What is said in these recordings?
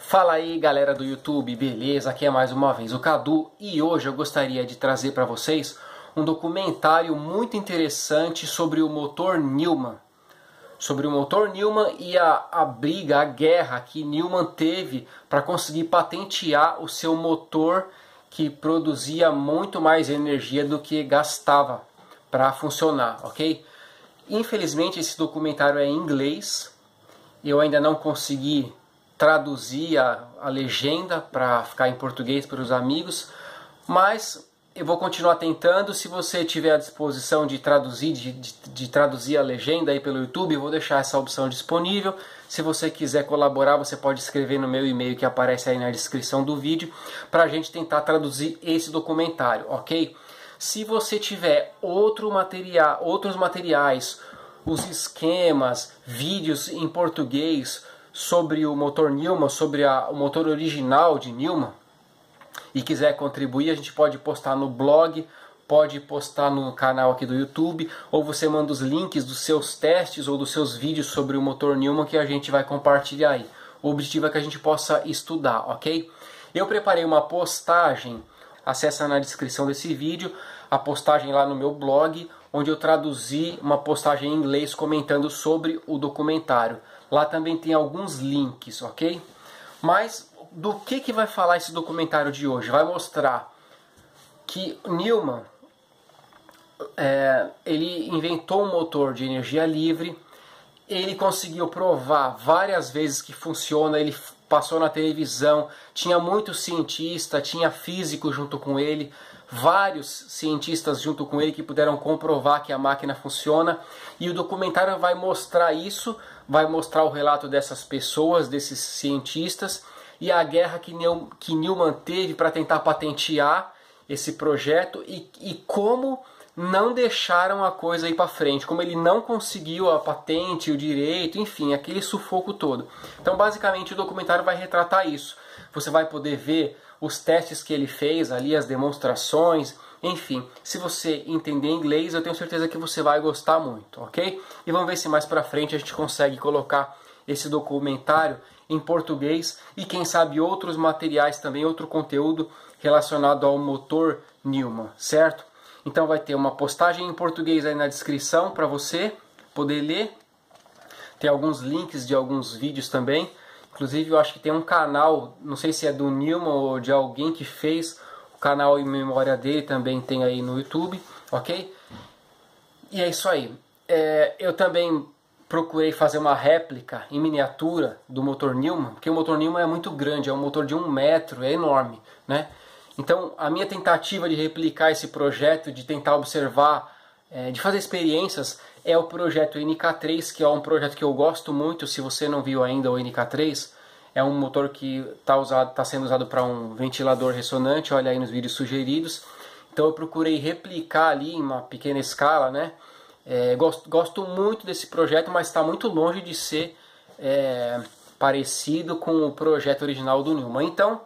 Fala aí galera do YouTube, beleza? Aqui é mais uma vez o Cadu e hoje eu gostaria de trazer para vocês um documentário muito interessante sobre o motor Newman. Sobre o motor Newman e a briga, a guerra que Newman teve para conseguir patentear o seu motor que produzia muito mais energia do que gastava para funcionar, ok? Infelizmente esse documentário é em inglês, eu ainda não consegui traduzir a legenda para ficar em português para os amigos, mas eu vou continuar tentando. Se você tiver à disposição de traduzir, de traduzir a legenda aí pelo YouTube, eu vou deixar essa opção disponível. Se você quiser colaborar, você pode escrever no meu e-mail que aparece aí na descrição do vídeo, para a gente tentar traduzir esse documentário, ok? Se você tiver outros materiais, os esquemas, vídeos em português sobre o motor Newman, sobre o motor original de Newman, e quiser contribuir, a gente pode postar no blog, pode postar no canal aqui do YouTube, ou você manda os links dos seus testes ou dos seus vídeos sobre o motor Newman que a gente vai compartilhar aí. O objetivo é que a gente possa estudar, ok? Eu preparei uma postagem, acessa na descrição desse vídeo, a postagem lá no meu blog, onde eu traduzi uma postagem em inglês comentando sobre o documentário. Lá também tem alguns links, ok? Mas do que vai falar esse documentário de hoje? Vai mostrar que Newman ele inventou um motor de energia livre, ele conseguiu provar várias vezes que funciona, ele passou na televisão, tinha muitos cientistas, tinha físico junto com ele, vários cientistas junto com ele que puderam comprovar que a máquina funciona, e o documentário vai mostrar isso, vai mostrar o relato dessas pessoas, desses cientistas, e a guerra que Newman teve para tentar patentear esse projeto e como não deixaram a coisa ir para frente, como ele não conseguiu a patente, o direito, enfim, aquele sufoco todo. Então basicamente o documentário vai retratar isso. Você vai poder ver os testes que ele fez ali, as demonstrações, enfim. Se você entender inglês, eu tenho certeza que você vai gostar muito, ok? E vamos ver se mais pra frente a gente consegue colocar esse documentário em português e quem sabe outros materiais também, outro conteúdo relacionado ao motor Newman, certo? Então vai ter uma postagem em português aí na descrição para você poder ler. Tem alguns links de alguns vídeos também. Inclusive eu acho que tem um canal, não sei se é do Newman ou de alguém que fez o canal em memória dele, também tem aí no YouTube, ok? E é isso aí. Eu também procurei fazer uma réplica em miniatura do motor Newman, porque o motor Newman é muito grande, é um motor de 1 metro, é enorme, né? Então a minha tentativa de replicar esse projeto, de tentar observar, de fazer experiências, é o projeto NK3, que é um projeto que eu gosto muito. Se você não viu ainda o NK3, é um motor que está sendo usado para um ventilador ressonante, olha aí nos vídeos sugeridos. Então eu procurei replicar ali em uma pequena escala, né? Gosto muito desse projeto, mas está muito longe de ser parecido com o projeto original do Newman. Então,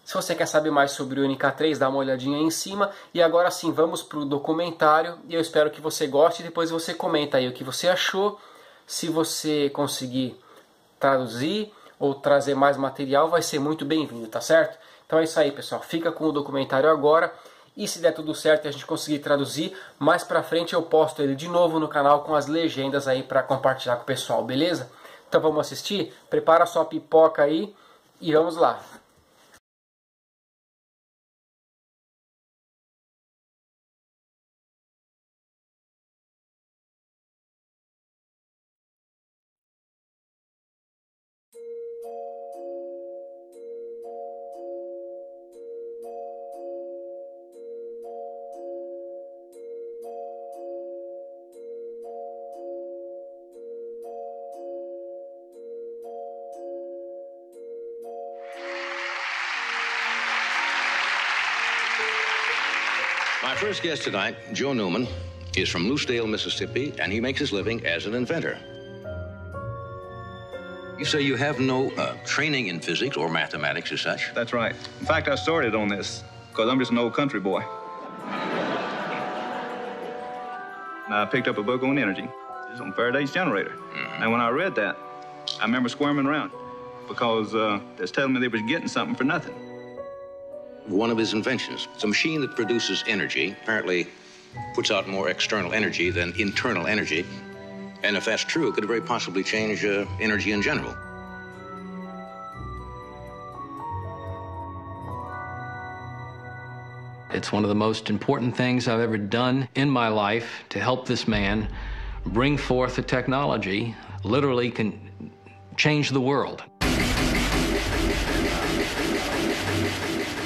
se você quer saber mais sobre o NK3, dá uma olhadinha aí em cima. E agora sim, vamos para o documentário. E eu espero que você goste. E depois você comenta aí o que você achou. Se você conseguir traduzir ou trazer mais material, vai ser muito bem-vindo, tá certo? Então é isso aí, pessoal. Fica com o documentário agora. E se der tudo certo e a gente conseguir traduzir, mais pra frente eu posto ele de novo no canal com as legendas aí para compartilhar com o pessoal, beleza? Então vamos assistir? Prepara sua pipoca aí e vamos lá. My first guest tonight, Joe Newman, is from Loosedale, Mississippi, and he makes his living as an inventor. You say you have no training in physics or mathematics as such? That's right. In fact, I started on this because I'm just an old country boy. And I picked up a book on energy. It's on Faraday's generator. And when I read that, I remember squirming around. because that's telling me they was getting something for nothing. One of his inventions, it's a machine that produces energy, apparently puts out more external energy than internal energy. And if that's true, it could very possibly change energy in general. It's one of the most important things I've ever done in my life to help this man bring forth a technology literally can change the world.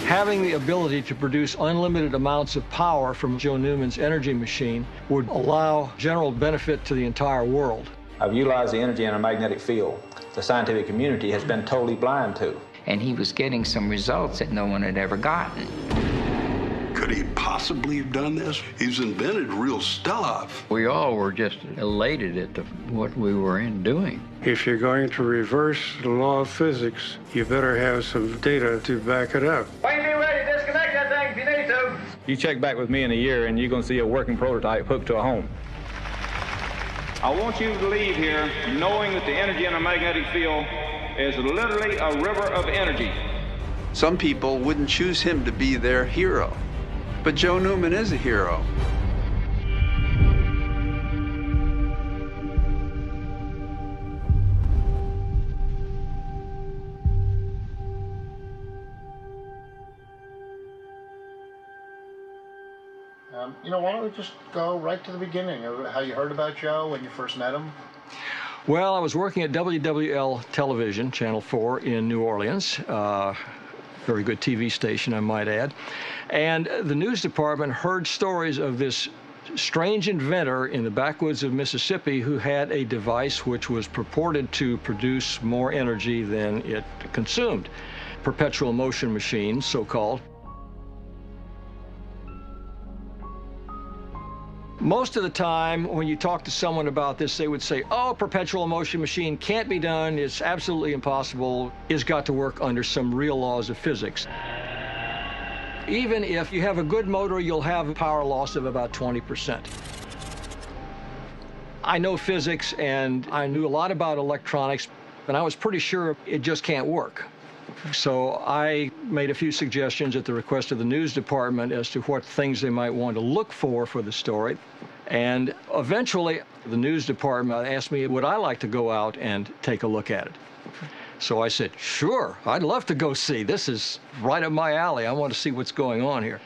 Having the ability to produce unlimited amounts of power from Joe Newman's energy machine would allow general benefit to the entire world. I've utilized the energy in a magnetic field the scientific community has been totally blind to. And he was getting some results that no one had ever gotten. Could he possibly have done this? He's invented real stuff. We all were just elated at what we were doing. If you're going to reverse the law of physics, you better have some data to back it up. When you're ready, disconnect that thing if you need to. You check back with me in a year and you're going to see a working prototype hooked to a home. I want you to leave here knowing that the energy in a magnetic field is literally a river of energy. Some people wouldn't choose him to be their hero, but Joe Newman is a hero. Why don't we just go right to the beginning of how you heard about Joe when you first met him? Well, I was working at WWL Television, Channel 4 in New Orleans. Very good TV station, I might add. And the news department heard stories of this strange inventor in the backwoods of Mississippi who had a device which was purported to produce more energy than it consumed. Perpetual motion machine, so-called. Most of the time, when you talk to someone about this, they would say, oh, perpetual motion machine can't be done, it's absolutely impossible, it's got to work under some real laws of physics. Even if you have a good motor, you'll have a power loss of about 20%. I know physics, and I knew a lot about electronics, and I was pretty sure it just can't work. So I made a few suggestions at the request of the news department as to what things they might want to look for the story. And eventually, the news department asked me, would I like to go out and take a look at it? So I said, sure, I'd love to go see. This is right up my alley. I want to see what's going on here.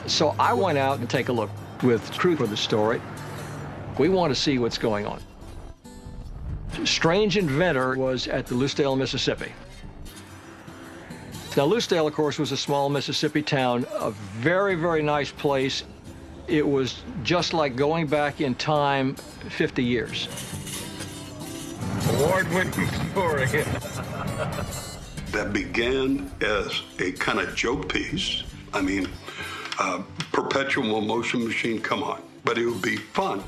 So I went out and take a look with crew for the story. We want to see what's going on. Strange inventor was at the Lucedale, Mississippi. Now, Lucedale, of course, was a small Mississippi town, a very, very nice place. It was just like going back in time 50 years. Award-winning story. That began as a kind of joke piece. I mean, perpetual motion machine, come on. But it would be fun.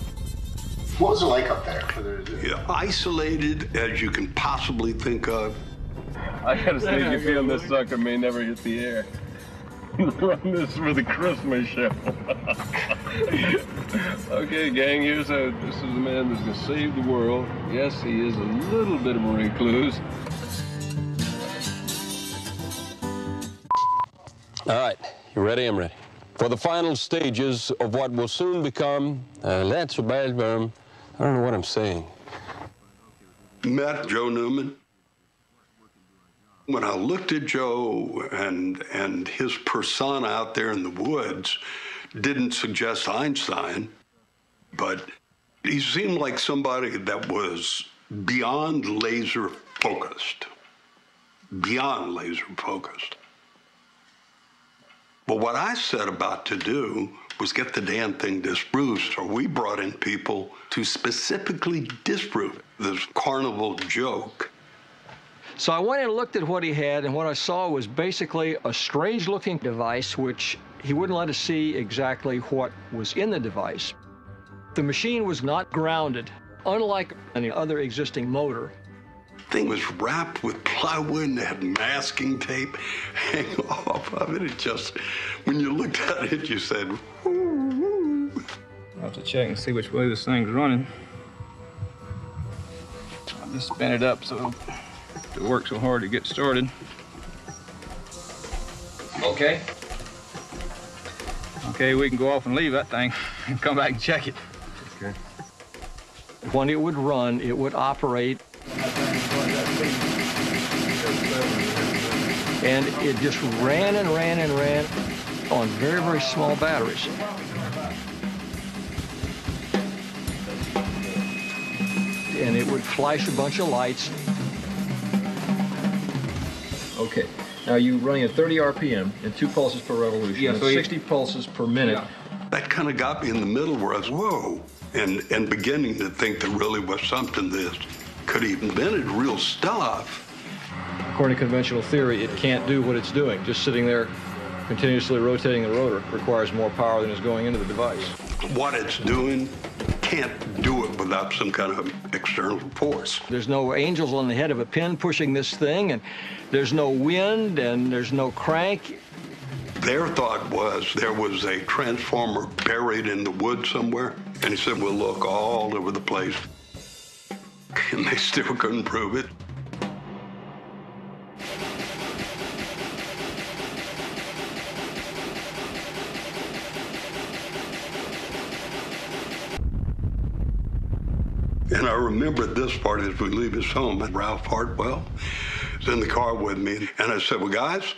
What was it like up there? Yeah, isolated as you can possibly think of. I got a sneaky feeling this sucker may never hit the air. Run this for the Christmas show. Okay, gang, this is the man that's going to save the world. Yes, he is a little bit of a recluse. All right, you ready? I'm ready. For the final stages of what will soon become, that's a bad verb. I don't know what I'm saying. Met Joe Newman. When I looked at Joe and his persona out there in the woods, didn't suggest Einstein, but he seemed like somebody that was beyond laser focused. Beyond laser focused. But what I set about to do was get the damn thing disproved. So we brought in people to specifically disprove this carnival joke. So I went and looked at what he had, and what I saw was basically a strange-looking device, which he wouldn't let us see exactly what was in the device. The machine was not grounded, unlike any other existing motor. Thing was wrapped with plywood and had masking tape hanging off of it. It just, when you looked at it, you said, ooh. I'll have to check and see which way this thing's running. I'll just spin it up so it works so hard to get started. Okay. Okay, we can go off and leave that thing and come back and check it. Okay. When it would run, it would operate. And it just ran and ran and ran on very, very small batteries. And it would flash a bunch of lights. Okay. Now you're running at 30 RPM and 2 pulses per revolution. Yeah, so 60 pulses per minute. Yeah. That kind of got me in the middle where I was, whoa, and beginning to think there really was something that could have invented real stuff. According to conventional theory, it can't do what it's doing. Just sitting there continuously rotating the rotor requires more power than is going into the device. What it's doing can't do it without some kind of external force. There's no angels on the head of a pin pushing this thing, and there's no wind, and there's no crank. Their thought was there was a transformer buried in the woods somewhere, and he said, we'll look all over the place. And they still couldn't prove it. And I remember this part as we leave his home, and Ralph Hartwell was in the car with me. And I said, well, guys,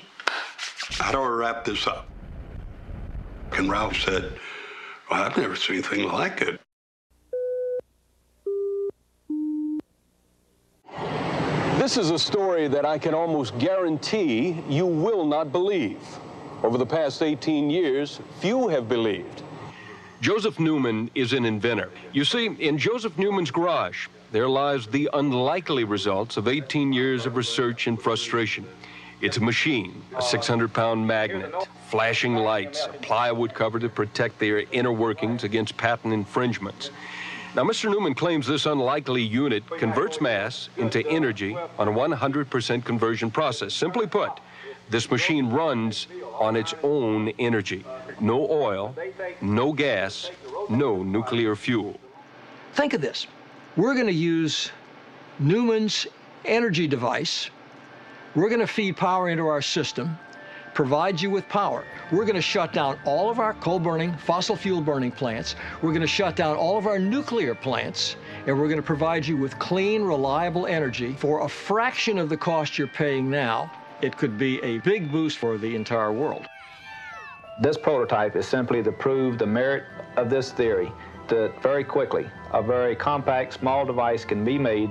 how do I wrap this up? And Ralph said, well, I've never seen anything like it. This is a story that I can almost guarantee you will not believe. Over the past 18 years, few have believed. Joseph Newman is an inventor. You see, in Joseph Newman's garage, there lies the unlikely results of 18 years of research and frustration. It's a machine, a 600-pound magnet, flashing lights, a plywood cover to protect their inner workings against patent infringements. Now, Mr. Newman claims this unlikely unit converts mass into energy on a 100% conversion process. Simply put, this machine runs on its own energy. No oil, no gas, no nuclear fuel. Think of this. We're going to use Newman's energy device. We're going to feed power into our system, provide you with power. We're going to shut down all of our coal-burning, fossil fuel-burning plants. We're going to shut down all of our nuclear plants, and we're going to provide you with clean, reliable energy for a fraction of the cost you're paying now. It could be a big boost for the entire world. This prototype is simply to prove the merit of this theory, that very quickly a very compact, small device can be made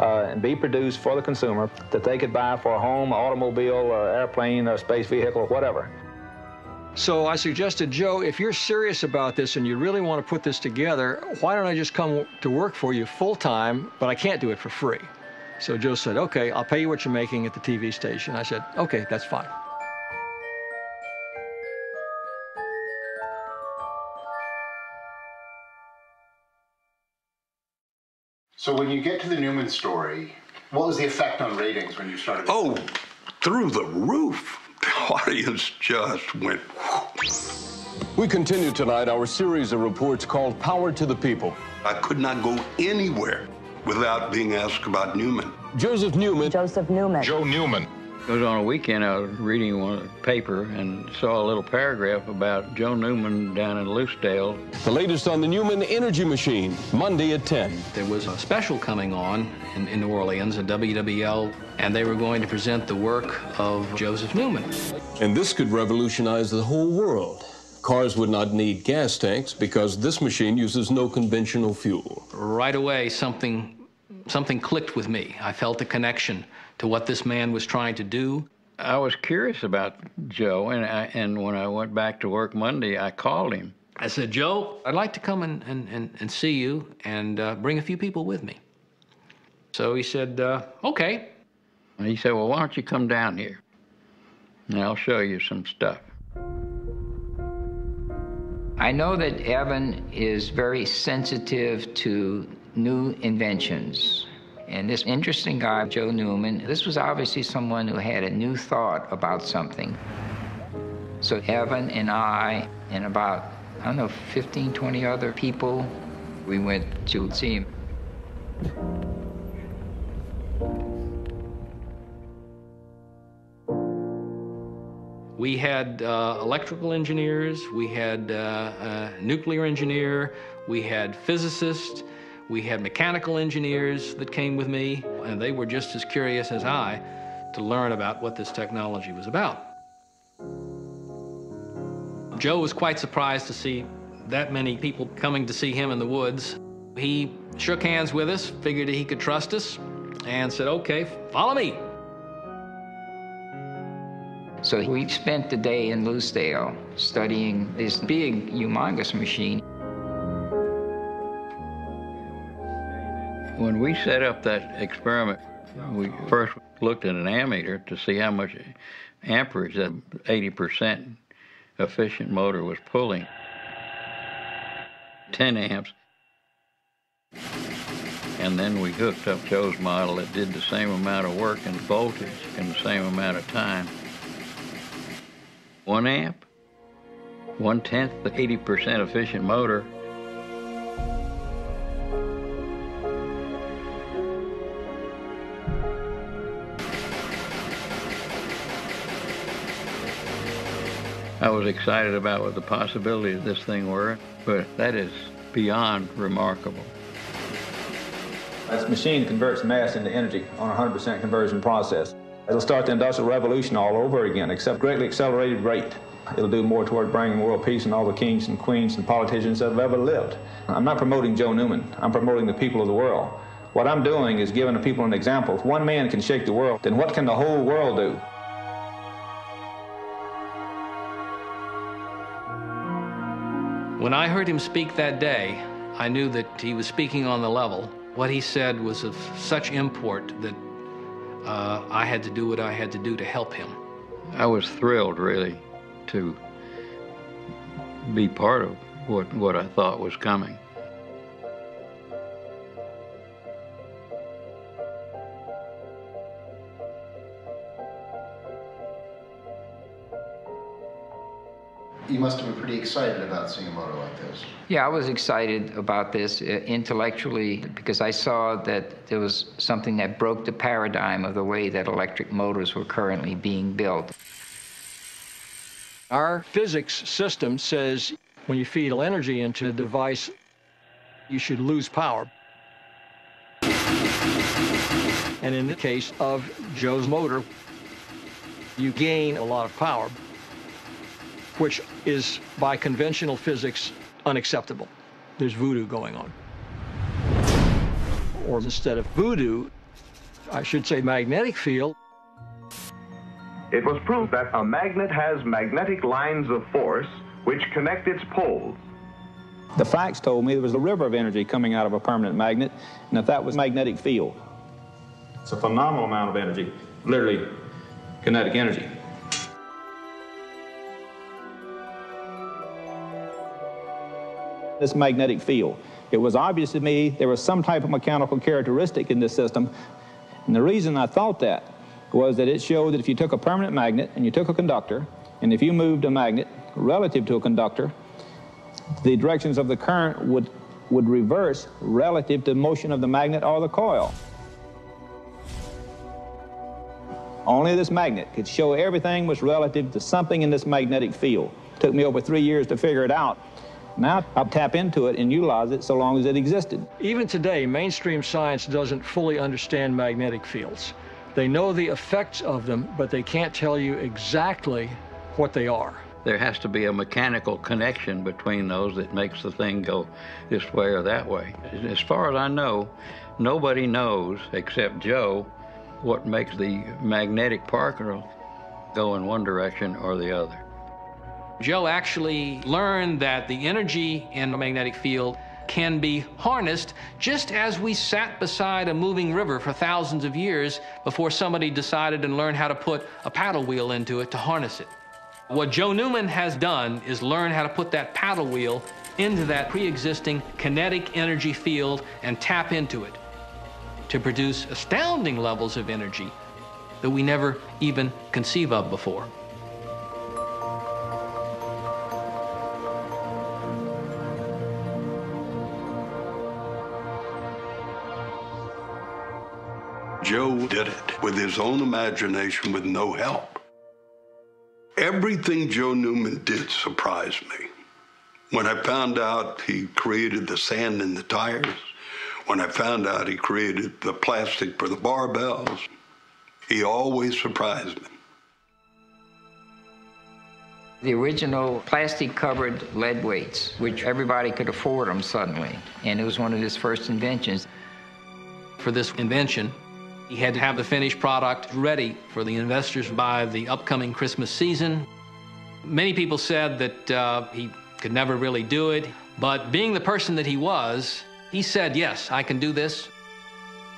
and be produced for the consumer that they could buy for a home, automobile, airplane, or space vehicle, whatever. So I suggested, Joe, if you're serious about this and you really want to put this together, why don't I just come to work for you full-time, but I can't do it for free. So Joe said, okay, I'll pay you what you're making at the TV station. I said, okay, that's fine. So when you get to the Newman story, what was the effect on ratings when you started? Oh, through the roof. The audience just went whoo. We continue tonight our series of reports called Power to the People. I could not go anywhere without being asked about Newman. Joseph Newman. Joseph Newman. Joe Newman. It was on a weekend I was reading one paper and saw a little paragraph about Joe Newman down in Loosedale. The latest on the Newman Energy Machine, Monday at 10. There was a special coming on in New Orleans, a WWL, and they were going to present the work of Joseph Newman. And this could revolutionize the whole world. Cars would not need gas tanks because this machine uses no conventional fuel. Right away, something clicked with me. I felt a connection to what this man was trying to do. I was curious about Joe, and when I went back to work Monday, I called him. I said, Joe, I'd like to come and see you and bring a few people with me. So he said, okay. And he said, well, why don't you come down here, and I'll show you some stuff. I know that Evan is very sensitive to new inventions. And this interesting guy, Joe Newman, this was obviously someone who had a new thought about something. So Evan and I, in about I don't know, 15, 20 other people. We went to see him. We had electrical engineers, we had a nuclear engineer, we had physicists, we had mechanical engineers that came with me, and they were just as curious as I to learn about what this technology was about. Joe was quite surprised to see that many people coming to see him in the woods. He shook hands with us, figured he could trust us, and said, "Okay, follow me." So we spent the day in Lucedale studying this big, humongous machine. When we set up that experiment, we first looked at an ammeter to see how much amperage that 80% efficient motor was pulling. 10 amps. And then we hooked up Joe's model that did the same amount of work and voltage in the same amount of time. 1 amp, 1/10 the 80% efficient motor. I was excited about what the possibilities of this thing were, but that is beyond remarkable. This machine converts mass into energy on a 100% conversion process. It'll start the Industrial Revolution all over again, except greatly accelerated rate. It'll do more toward bringing world peace and all the kings and queens and politicians that have ever lived. I'm not promoting Joe Newman. I'm promoting the people of the world. What I'm doing is giving the people an example. If one man can shake the world, then what can the whole world do? When I heard him speak that day, I knew that he was speaking on the level. What he said was of such import that I had to do what I had to do to help him. I was thrilled, really, to be part of what I thought was coming. You must have been pretty excited about seeing a motor like this. Yeah, I was excited about this intellectually because I saw that there was something that broke the paradigm of the way that electric motors were currently being built. Our physics system says when you feed energy into a device, you should lose power. And in the case of Joe's motor, you gain a lot of power, which is, by conventional physics, unacceptable. There's voodoo going on. Or instead of voodoo, I should say magnetic field. It was proved that a magnet has magnetic lines of force which connect its poles. The facts told me there was a river of energy coming out of a permanent magnet, and if that was magnetic field. It's a phenomenal amount of energy, literally kinetic energy. This magnetic field. It was obvious to me there was some type of mechanical characteristic in this system, and the reason I thought that was that it showed that if you took a permanent magnet and you took a conductor, and if you moved a magnet relative to a conductor, the directions of the current would reverse relative to the motion of the magnet or the coil. Only this magnet could show everything was relative to something in this magnetic field. It took me over 3 years to figure it out. Now I'll tap into it and utilize it so long as it existed. Even today, mainstream science doesn't fully understand magnetic fields. They know the effects of them, but they can't tell you exactly what they are. There has to be a mechanical connection between those that makes the thing go this way or that way. As far as I know, nobody knows except Joe what makes the magnetic particle go in one direction or the other. Joe actually learned that the energy in a magnetic field can be harnessed just as we sat beside a moving river for thousands of years before somebody decided and learned how to put a paddle wheel into it to harness it. What Joe Newman has done is learn how to put that paddle wheel into that pre-existing kinetic energy field and tap into it to produce astounding levels of energy that we never even conceive of before. Joe did it with his own imagination with no help. Everything Joe Newman did surprised me. When I found out he created the sand in the tires, when I found out he created the plastic for the barbells, he always surprised me. The original plastic-covered lead weights, which everybody could afford them suddenly, and it was one of his first inventions. For this invention, he had to have the finished product ready for the investors by the upcoming Christmas season. Many people said that he could never really do it, but being the person that he was, he said, yes, I can do this.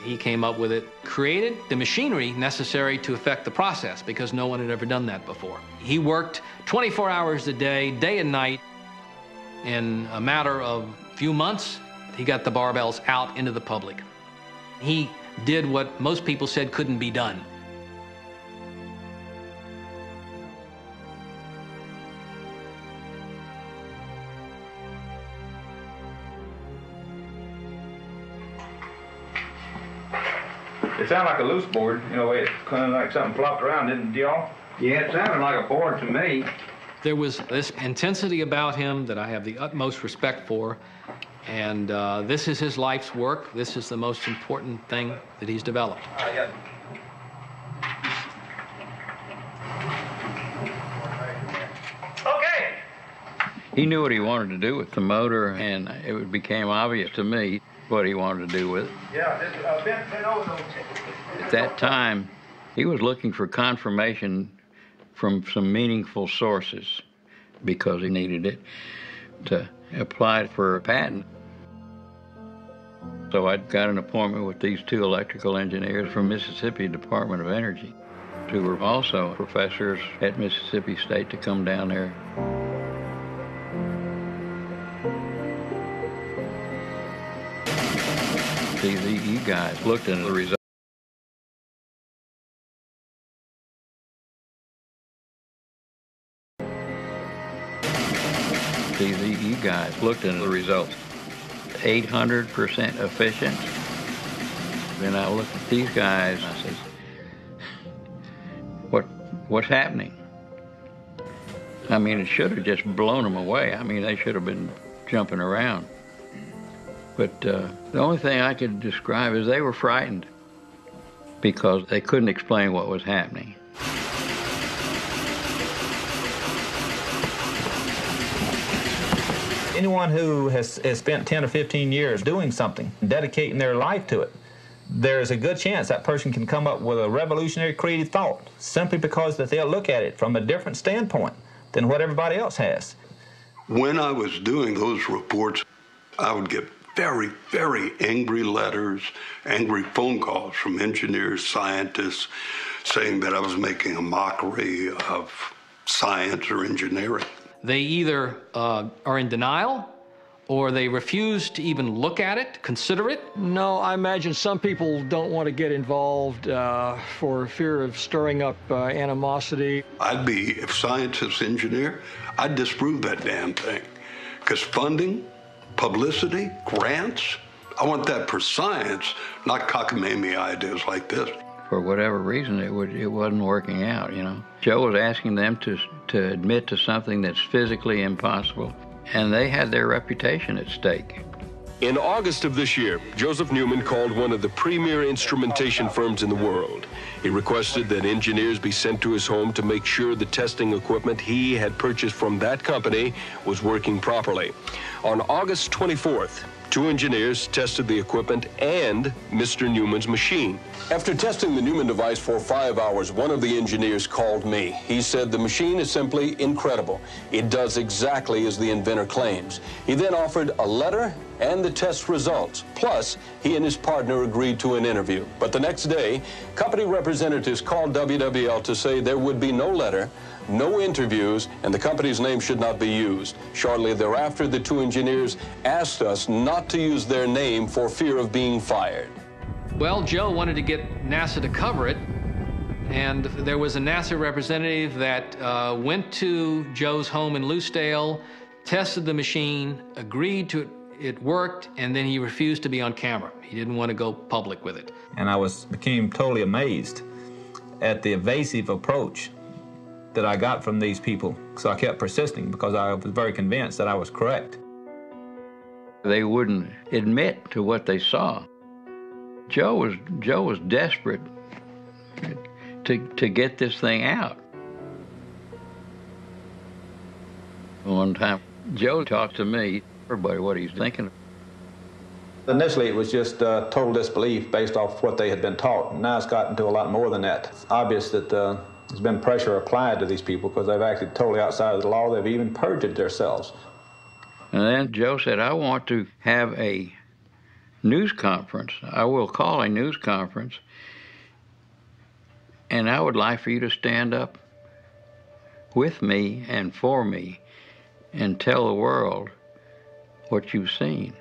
He came up with it, created the machinery necessary to effect the process because no one had ever done that before. He worked 24 hours a day, day and night. In a matter of a few months, he got the barbells out into the public. He did what most people said couldn't be done. It sounded like a loose board, you know, it kind of like something flopped around, didn't y'all? Yeah, it sounded like a board to me. There was this intensity about him that I have the utmost respect for, and this is his life's work. This is the most important thing that he's developed. Okay. He knew what he wanted to do with the motor, and it became obvious to me what he wanted to do with it. Yeah, bend over. At that time, he was looking for confirmation from some meaningful sources because he needed it to apply for a patent. So I got an appointment with these two electrical engineers from Mississippi Department of Energy, who were also professors at Mississippi State, to come down there. You guys looked into the results. You guys looked into the results. 800% efficient. Then I looked at these guys and I said, what's happening? I mean, it should have just blown them away. I mean, they should have been jumping around. But the only thing I could describe is they were frightened because they couldn't explain what was happening. Anyone who has spent 10 or 15 years doing something, dedicating their life to it, there's a good chance that person can come up with a revolutionary creative thought simply because that they'll look at it from a different standpoint than what everybody else has. When I was doing those reports, I would get very, very angry letters, angry phone calls from engineers, scientists, saying that I was making a mockery of science or engineering. They either are in denial or they refuse to even look at it, consider it. No, I imagine some people don't want to get involved for fear of stirring up animosity. I'd be, if science is engineer, I'd disprove that damn thing. Because funding, publicity, grants, I want that for science, not cockamamie ideas like this. For whatever reason, it wasn't working out, you know. Joe was asking them to admit to something that's physically impossible, and they had their reputation at stake. In August of this year, Joseph Newman called one of the premier instrumentation firms in the world. He requested that engineers be sent to his home to make sure the testing equipment he had purchased from that company was working properly. On August 24th, 2 engineers tested the equipment and Mr. Newman's machine. After testing the Newman device for 5 hours, one of the engineers called me. He said the machine is simply incredible. It does exactly as the inventor claims. He then offered a letter and the test results. Plus, he and his partner agreed to an interview. But the next day, company representatives called WWL to say there would be no letter, no interviews, and the company's name should not be used. Shortly thereafter, the 2 engineers asked us not to use their name for fear of being fired. Well, Joe wanted to get NASA to cover it, and there was a NASA representative that went to Joe's home in Loosedale, tested the machine, agreed to It worked, and then he refused to be on camera. He didn't want to go public with it. And I became totally amazed at the evasive approach that I got from these people. So I kept persisting because I was very convinced that I was correct. They wouldn't admit to what they saw. Joe was desperate to get this thing out. One time, Joe talked to me, everybody, what he's thinking. Initially, it was just total disbelief based off what they had been taught. Now it's gotten to a lot more than that. It's obvious that there's been pressure applied to these people because they've acted totally outside of the law. They've even perjured themselves. And then Joe said, I want to have a news conference. I will call a news conference, and I would like for you to stand up with me and for me and tell the world what you've seen.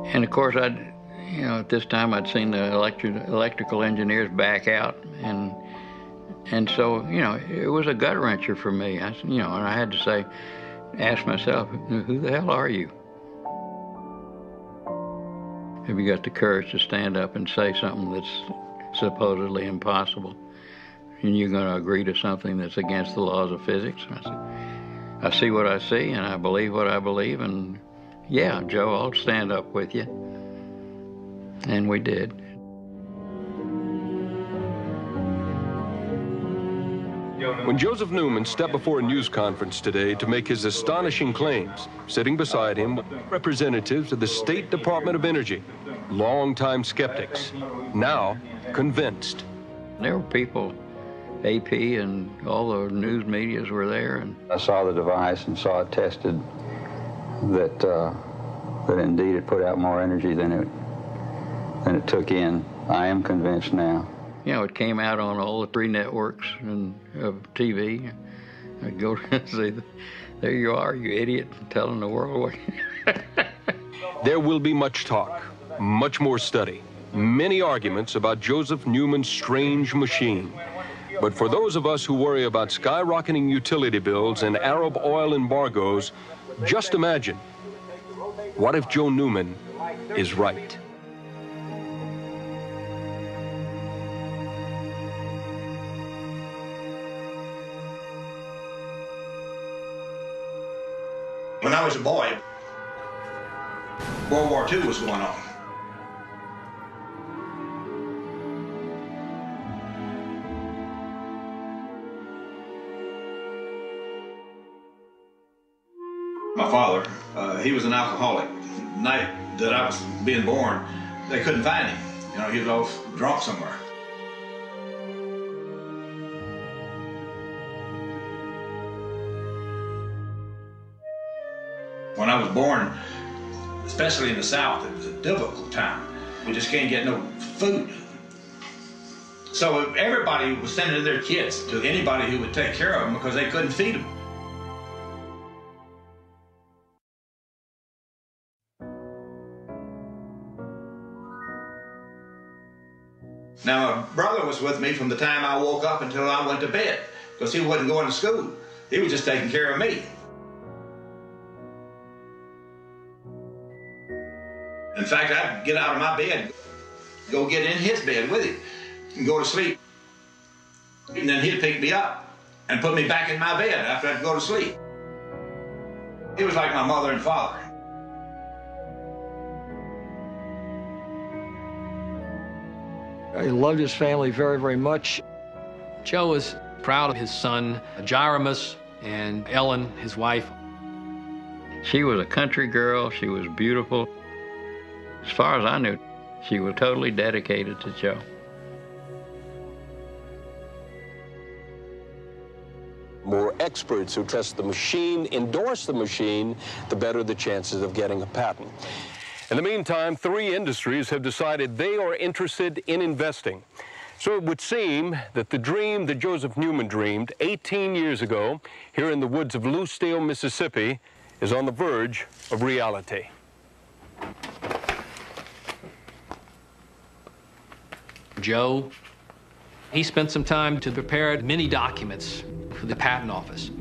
And of course, at this time I'd seen the electrical engineers back out, and so, it was a gut wrencher for me. And I had to ask myself, who the hell are you? Have you got the courage to stand up and say something that's supposedly impossible? And you're going to agree to something that's against the laws of physics? I said, I see what I see, and I believe what I believe, and yeah, Joe, I'll stand up with you. And we did. When Joseph Newman stepped before a news conference today to make his astonishing claims, sitting beside him were representatives of the State Department of Energy, longtime skeptics, now convinced. There were people, AP and all the news medias were there. And I saw the device and saw it tested that indeed it put out more energy than it took in. I am convinced now. It came out on all the 3 networks of TV. I'd go and say, there you are, you idiot, telling the world what. There will be much talk, much more study, many arguments about Joseph Newman's strange machine. But for those of us who worry about skyrocketing utility bills and Arab oil embargoes, just imagine, what if Joe Newman is right? When I was a boy, World War II was going on. My father, he was an alcoholic. The night that I was being born, they couldn't find him. He was off drunk somewhere. When I was born, especially in the South, it was a difficult time. We just can't get no food. So everybody was sending their kids to anybody who would take care of them because they couldn't feed them. Now, my brother was with me from the time I woke up until I went to bed because he wasn't going to school. He was just taking care of me. In fact, I'd get out of my bed, go get in his bed with him, and go to sleep. And then he'd pick me up and put me back in my bed after I'd go to sleep. He was like my mother and father. He loved his family very, very much. Joe was proud of his son, Jaramus, and Ellen, his wife. She was a country girl. She was beautiful. As far as I knew, she was totally dedicated to Joe. More experts who test the machine, endorse the machine, the better the chances of getting a patent. In the meantime, 3 industries have decided they are interested in investing. So it would seem that the dream that Joseph Newman dreamed 18 years ago here in the woods of Lucedale, Mississippi, is on the verge of reality. Joe, he spent some time to prepare many documents for the patent office.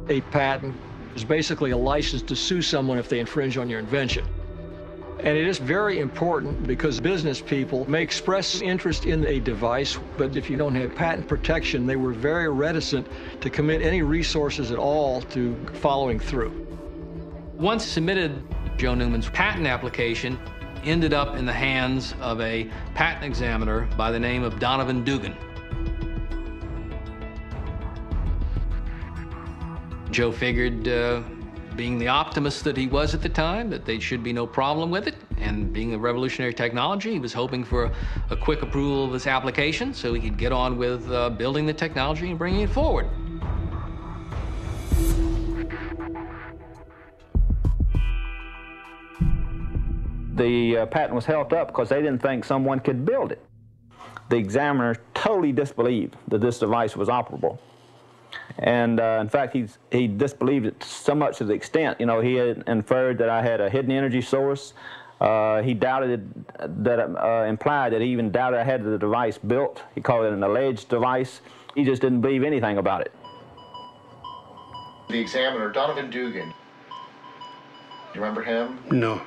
A patent is basically a license to sue someone if they infringe on your invention. And it is very important because business people may express interest in a device, but if you don't have patent protection, they were very reticent to commit any resources at all to following through. Once submitted, Joe Newman's patent application ended up in the hands of a patent examiner by the name of Donovan Dugan. Joe figured, being the optimist that he was at the time, that there should be no problem with it. And being a revolutionary technology, he was hoping for a quick approval of this application so he could get on with building the technology and bringing it forward. The patent was held up because they didn't think someone could build it. The examiner totally disbelieved that this device was operable. And in fact, he disbelieved it so much to the extent, he had inferred that I had a hidden energy source. He doubted that, implied that he even doubted I had the device built. He called it an alleged device. He just didn't believe anything about it. The examiner, Donovan Dugan, do you remember him? No.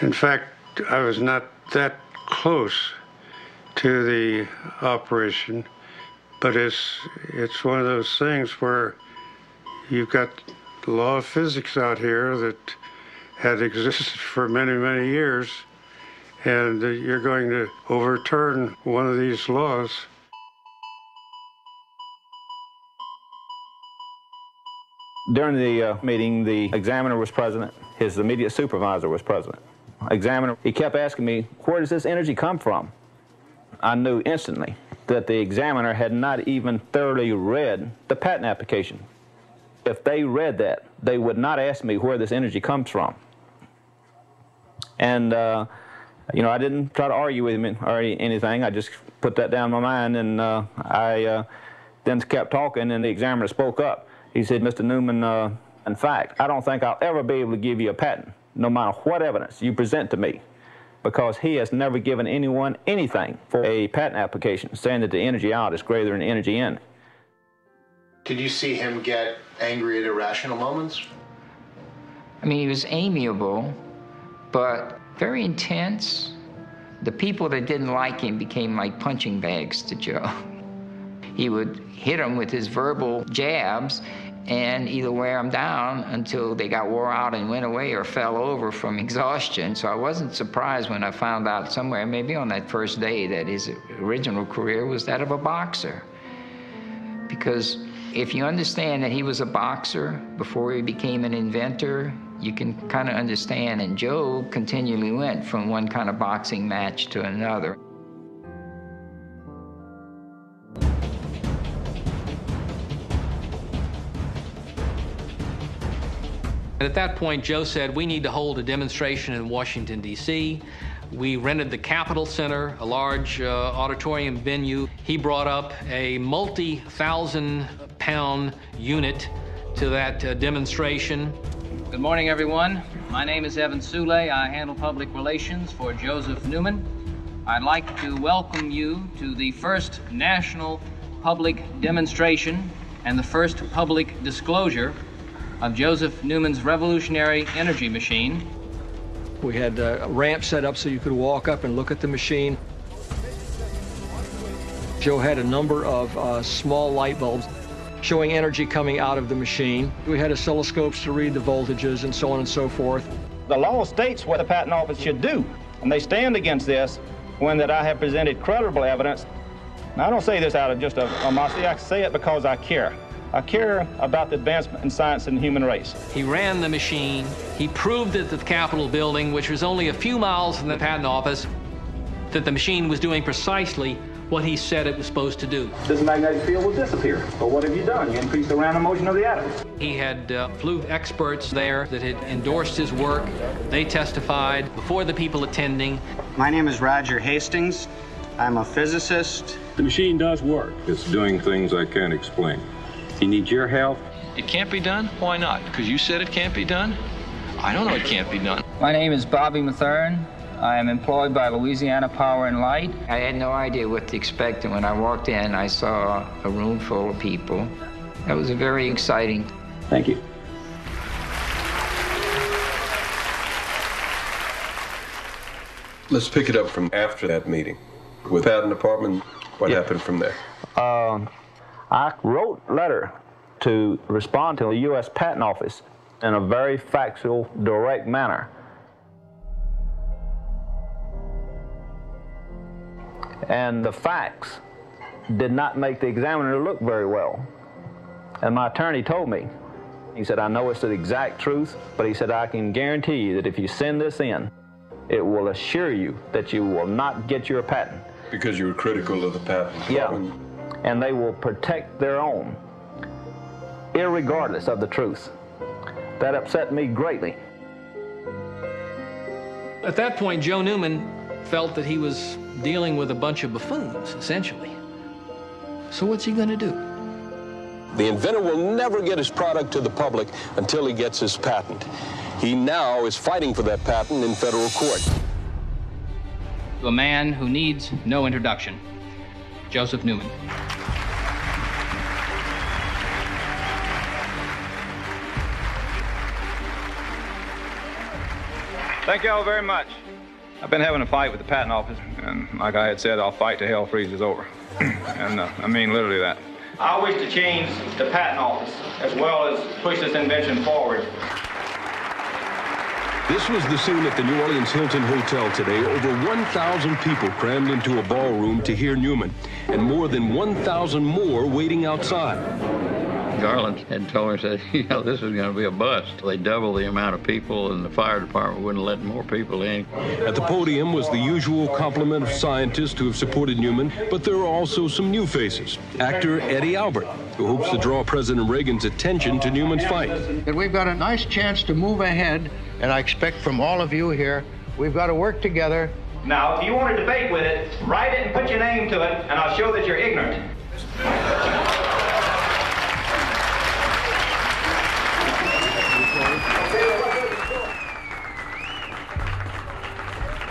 In fact, I was not that close to the operation. But it's one of those things where you've got the law of physics out here that had existed for many, many years, and you're going to overturn one of these laws. During the meeting, the examiner was present. His immediate supervisor was present. Examiner, he kept asking me, where does this energy come from? I knew instantly that the examiner had not even thoroughly read the patent application. If they read that, they would not ask me where this energy comes from. And, I didn't try to argue with him or anything. I just put that down in my mind, and I then kept talking, and the examiner spoke up. He said, Mr. Newman, in fact, I don't think I'll ever be able to give you a patent, no matter what evidence you present to me, because he has never given anyone anything for a patent application saying that the energy out is greater than the energy in. Did you see him get angry at irrational moments? I mean, he was amiable, but very intense. The people that didn't like him became like punching bags to Joe. He would hit them with his verbal jabs and either wear them down until they got wore out and went away or fell over from exhaustion. So I wasn't surprised when I found out somewhere, maybe on that first day, that his original career was that of a boxer. Because if you understand that he was a boxer before he became an inventor, you can kind of understand. And Joe continually went from one kind of boxing match to another. At that point, Joe said, we need to hold a demonstration in Washington, D.C. We rented the Capitol Center, a large auditorium venue. He brought up a multi-thousand-pound unit to that demonstration. Good morning, everyone. My name is Evan Sule. I handle public relations for Joseph Newman. I'd like to welcome you to the first national public demonstration and the first public disclosure of Joseph Newman's revolutionary energy machine. We had a ramp set up so you could walk up and look at the machine. Joe had a number of small light bulbs showing energy coming out of the machine. We had oscilloscopes to read the voltages and so on and so forth. The law states what the Patent Office should do, and they stand against this when that I have presented credible evidence. Now, I don't say this out of just a modesty. I say it because I care. I care about the advancement in science and the human race. He ran the machine. He proved it at the Capitol building, which was only a few miles from the Patent Office, that the machine was doing precisely what he said it was supposed to do. This magnetic field will disappear. But what have you done? You increased the random motion of the atoms. He had flew experts there that had endorsed his work. They testified before the people attending. My name is Roger Hastings. I'm a physicist. The machine does work. It's doing things I can't explain. He needs your help. It can't be done? Why not? Because you said it can't be done? I don't know it can't be done. My name is Bobby Mathern. I am employed by Louisiana Power and Light. I had no idea what to expect, and when I walked in, I saw a room full of people. That was very exciting. Thank you. Let's pick it up from after that meeting. With Patent Department, what happened from there? I wrote a letter to respond to the U.S. Patent Office in a very factual, direct manner. And the facts did not make the examiner look very well. And my attorney told me, he said, I know it's the exact truth, but he said, I can guarantee you that if you send this in, it will assure you that you will not get your patent. Because you were critical of the patent department? Yeah, and they will protect their own, irregardless of the truth. That upset me greatly. At that point, Joe Newman felt that he was dealing with a bunch of buffoons, essentially. So what's he going to do? The inventor will never get his product to the public until he gets his patent. He now is fighting for that patent in federal court. A man who needs no introduction, Joseph Newman. Thank you all very much. I've been having a fight with the patent office, and like I had said, I'll fight till hell freezes over. And I mean literally that. I wish to change the patent office as well as push this invention forward. This was the scene at the New Orleans Hilton Hotel today. Over 1,000 people crammed into a ballroom to hear Newman, and more than 1,000 more waiting outside. Garland had told her, said, you know, this is going to be a bust. They doubled the amount of people, and the fire department wouldn't let more people in. At the podium was the usual complement of scientists who have supported Newman, but there are also some new faces. Actor Eddie Albert, who hopes to draw President Reagan's attention to Newman's fight. And we've got a nice chance to move ahead, and I expect from all of you here, we've got to work together. Now, if you want to debate with it, write it and put your name to it, and I'll show that you're ignorant.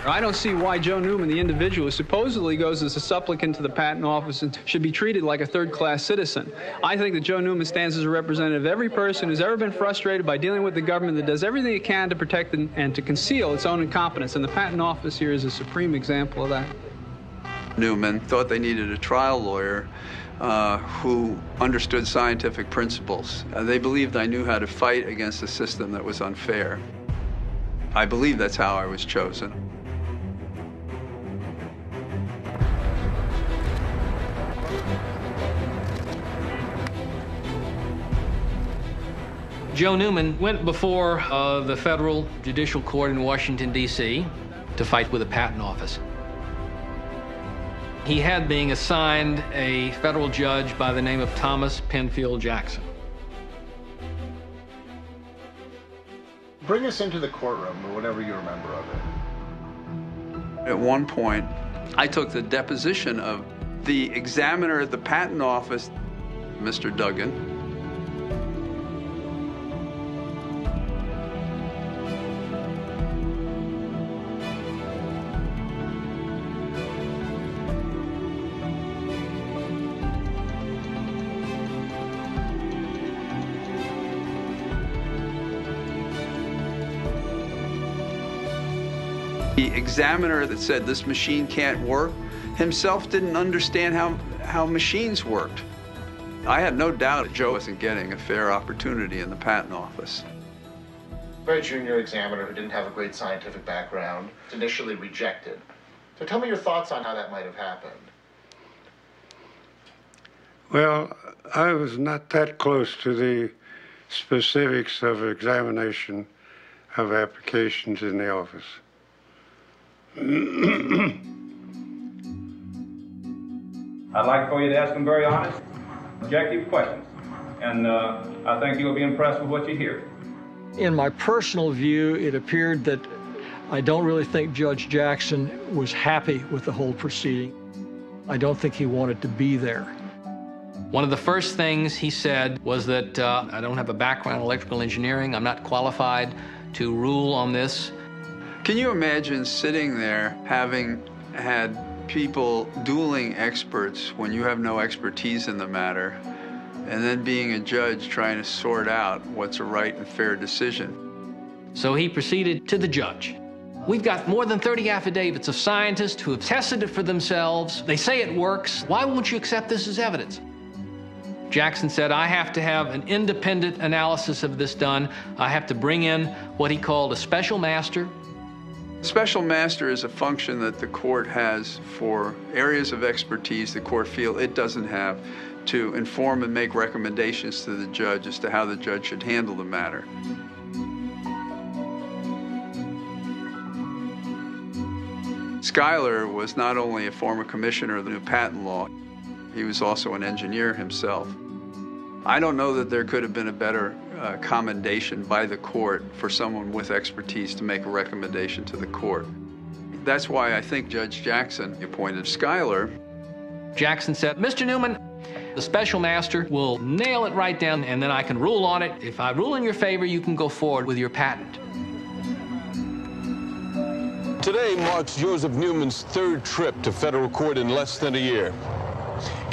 I don't see why Joe Newman, the individual, who supposedly goes as a supplicant to the patent office and should be treated like a third-class citizen. I think that Joe Newman stands as a representative of every person who's ever been frustrated by dealing with the government that does everything it can to protect and to conceal its own incompetence. And the patent office here is a supreme example of that. Newman thought they needed a trial lawyer who understood scientific principles. They believed I knew how to fight against a system that was unfair. I believe that's how I was chosen. Joe Newman went before the Federal Judicial Court in Washington, D.C. to fight with the Patent Office. He had been assigned a federal judge by the name of Thomas Penfield Jackson. Bring us into the courtroom, or whatever you remember of it. At one point, I took the deposition of the examiner at the Patent Office, Mr. Duggan. The examiner that said this machine can't work himself didn't understand how machines worked. I had no doubt that Joe wasn't getting a fair opportunity in the Patent Office. Very junior examiner who didn't have a great scientific background, initially rejected. So tell me your thoughts on how that might have happened. Well, I was not that close to the specifics of examination of applications in the office. I'd like for you to ask them very honest, objective questions, and I think you'll be impressed with what you hear. In my personal view, it appeared that I don't really think Judge Jackson was happy with the whole proceeding. I don't think he wanted to be there. One of the first things he said was that I don't have a background in electrical engineering. I'm not qualified to rule on this. Can you imagine sitting there having had people dueling experts when you have no expertise in the matter and then being a judge trying to sort out what's a right and fair decision. So he proceeded to the judge. We've got more than 30 affidavits of scientists who have tested it for themselves. They say it works. Why won't you accept this as evidence? Jackson said, I have to have an independent analysis of this done. I have to bring in what he called a special master. Special master is a function that the court has for areas of expertise the court feel it doesn't have, to inform and make recommendations to the judge as to how the judge should handle the matter. Schuyler was not only a former commissioner of the new patent law, he was also an engineer himself. I don't know that there could have been a better commendation by the court for someone with expertise to make a recommendation to the court. That's why I think Judge Jackson appointed Schuyler. Jackson said, Mr. Newman, the special master will nail it right down, and then I can rule on it. If I rule in your favor, you can go forward with your patent. Today marks Joseph Newman's third trip to federal court in less than a year.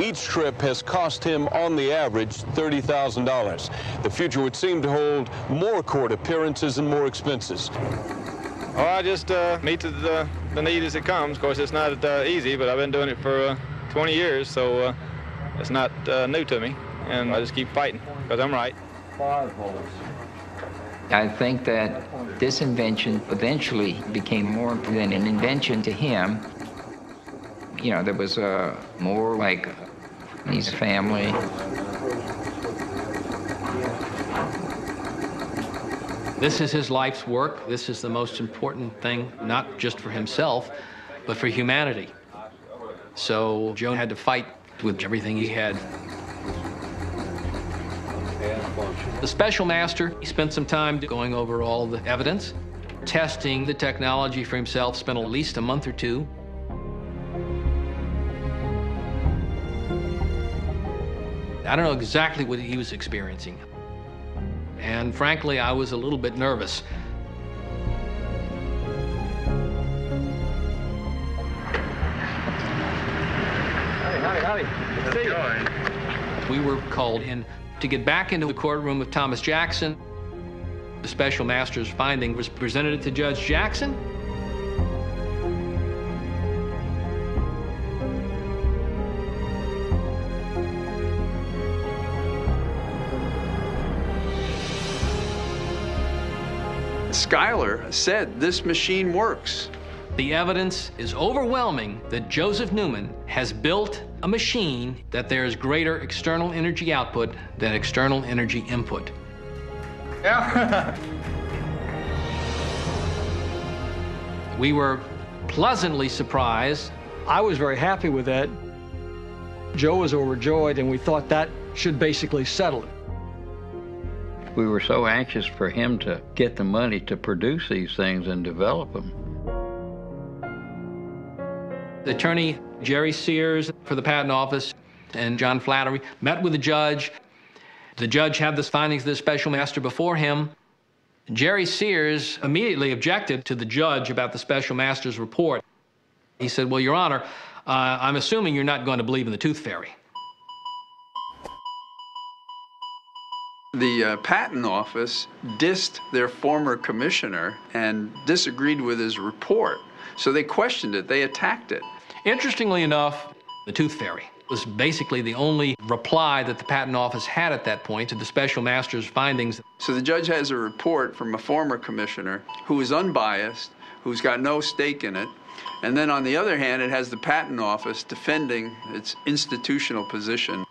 Each trip has cost him, on the average, $30,000. The future would seem to hold more court appearances and more expenses. Oh, I just meet the need as it comes. Of course, it's not easy, but I've been doing it for 20 years, so it's not new to me. And I just keep fighting, because I'm right. 5 holes. I think that this invention eventually became more than an invention to him. You know, there was more like his family. This is his life's work. This is the most important thing, not just for himself, but for humanity. So Joe had to fight with everything he had. The special master, he spent some time going over all the evidence, testing the technology for himself, spent at least a month or two. I don't know exactly what he was experiencing. And frankly, I was a little bit nervous. Howdy. See you. We were called in to get back into the courtroom with Thomas Jackson. The special master's finding was presented to Judge Jackson. Schuyler said, this machine works. The evidence is overwhelming that Joseph Newman has built a machine that there is greater external energy output than external energy input. Yeah. We were pleasantly surprised. I was very happy with that. Joe was overjoyed, and we thought that should basically settle it. We were so anxious for him to get the money to produce these things and develop them. Attorney Jerry Sears for the Patent Office and John Flattery met with the judge. The judge had the findings of the special master before him. Jerry Sears immediately objected to the judge about the special master's report. He said, well, Your Honor, I'm assuming you're not going to believe in the tooth fairy. The Patent Office dissed their former commissioner and disagreed with his report. So they questioned it, they attacked it. Interestingly enough, the tooth fairy was basically the only reply that the Patent Office had at that point to the special master's findings. So the judge has a report from a former commissioner who is unbiased, who's got no stake in it, and then on the other hand, it has the Patent Office defending its institutional position.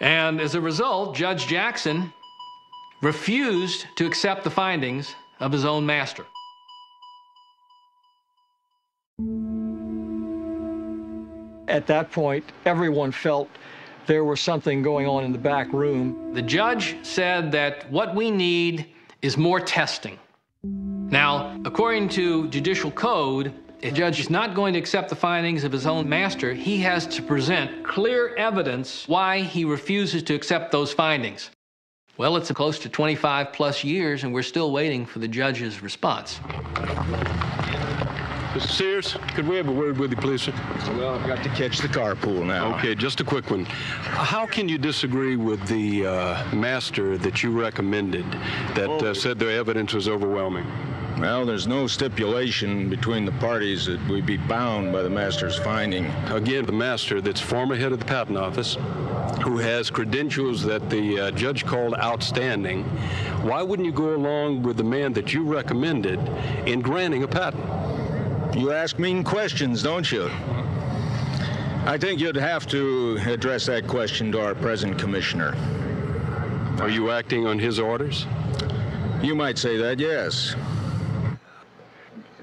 And as a result, Judge Jackson refused to accept the findings of his own master. At that point, everyone felt there was something going on in the back room. The judge said that what we need is more testing. Now, according to judicial code, a judge is not going to accept the findings of his own master. He has to present clear evidence why he refuses to accept those findings. Well, it's close to 25 plus years, and we're still waiting for the judge's response. Mr. Sears, could we have a word with you, please, sir? Well, I've got to catch the carpool now. Okay, just a quick one. How can you disagree with the master that you recommended that said the evidence was overwhelming? Well, there's no stipulation between the parties that we be bound by the master's finding. Again, the master that's former head of the Patent Office, who has credentials that the judge called outstanding, why wouldn't you go along with the man that you recommended in granting a patent? You ask mean questions, don't you? I think you'd have to address that question to our present commissioner. Are you acting on his orders? You might say that, yes.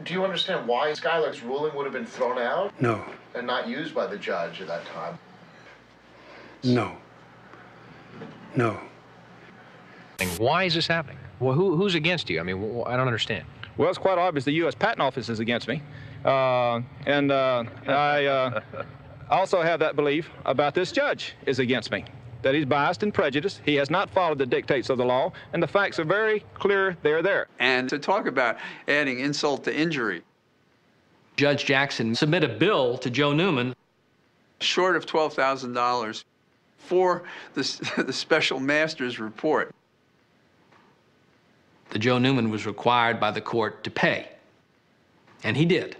Do you understand why Skylark's ruling would have been thrown out? No. And not used by the judge at that time? No. No. Why is this happening? Well, who's against you? I mean, I don't understand. Well, it's quite obvious the U.S. Patent Office is against me. I also have that belief about this judge is against me, that he's biased and prejudiced. He has not followed the dictates of the law, and the facts are very clear. They're there. And to talk about adding insult to injury. Judge Jackson submitted a bill to Joe Newman. Short of $12,000 for the special master's report. The Joe Newman was required by the court to pay, and he did.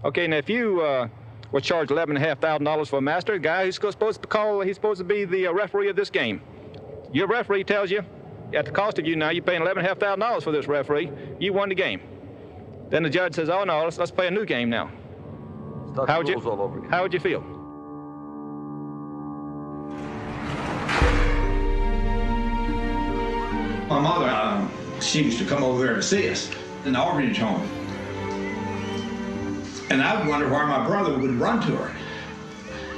Okay, now if you was charged $11,500 for a master, a guy who's supposed to be the referee of this game. Your referee tells you, at the cost of you now, you're paying $11,500 for this referee. You won the game. Then the judge says, "Oh no, let's play a new game now." How would you feel? My mother, she used to come over there to see us in the orphanage home. And I would wonder why my brother would run to her.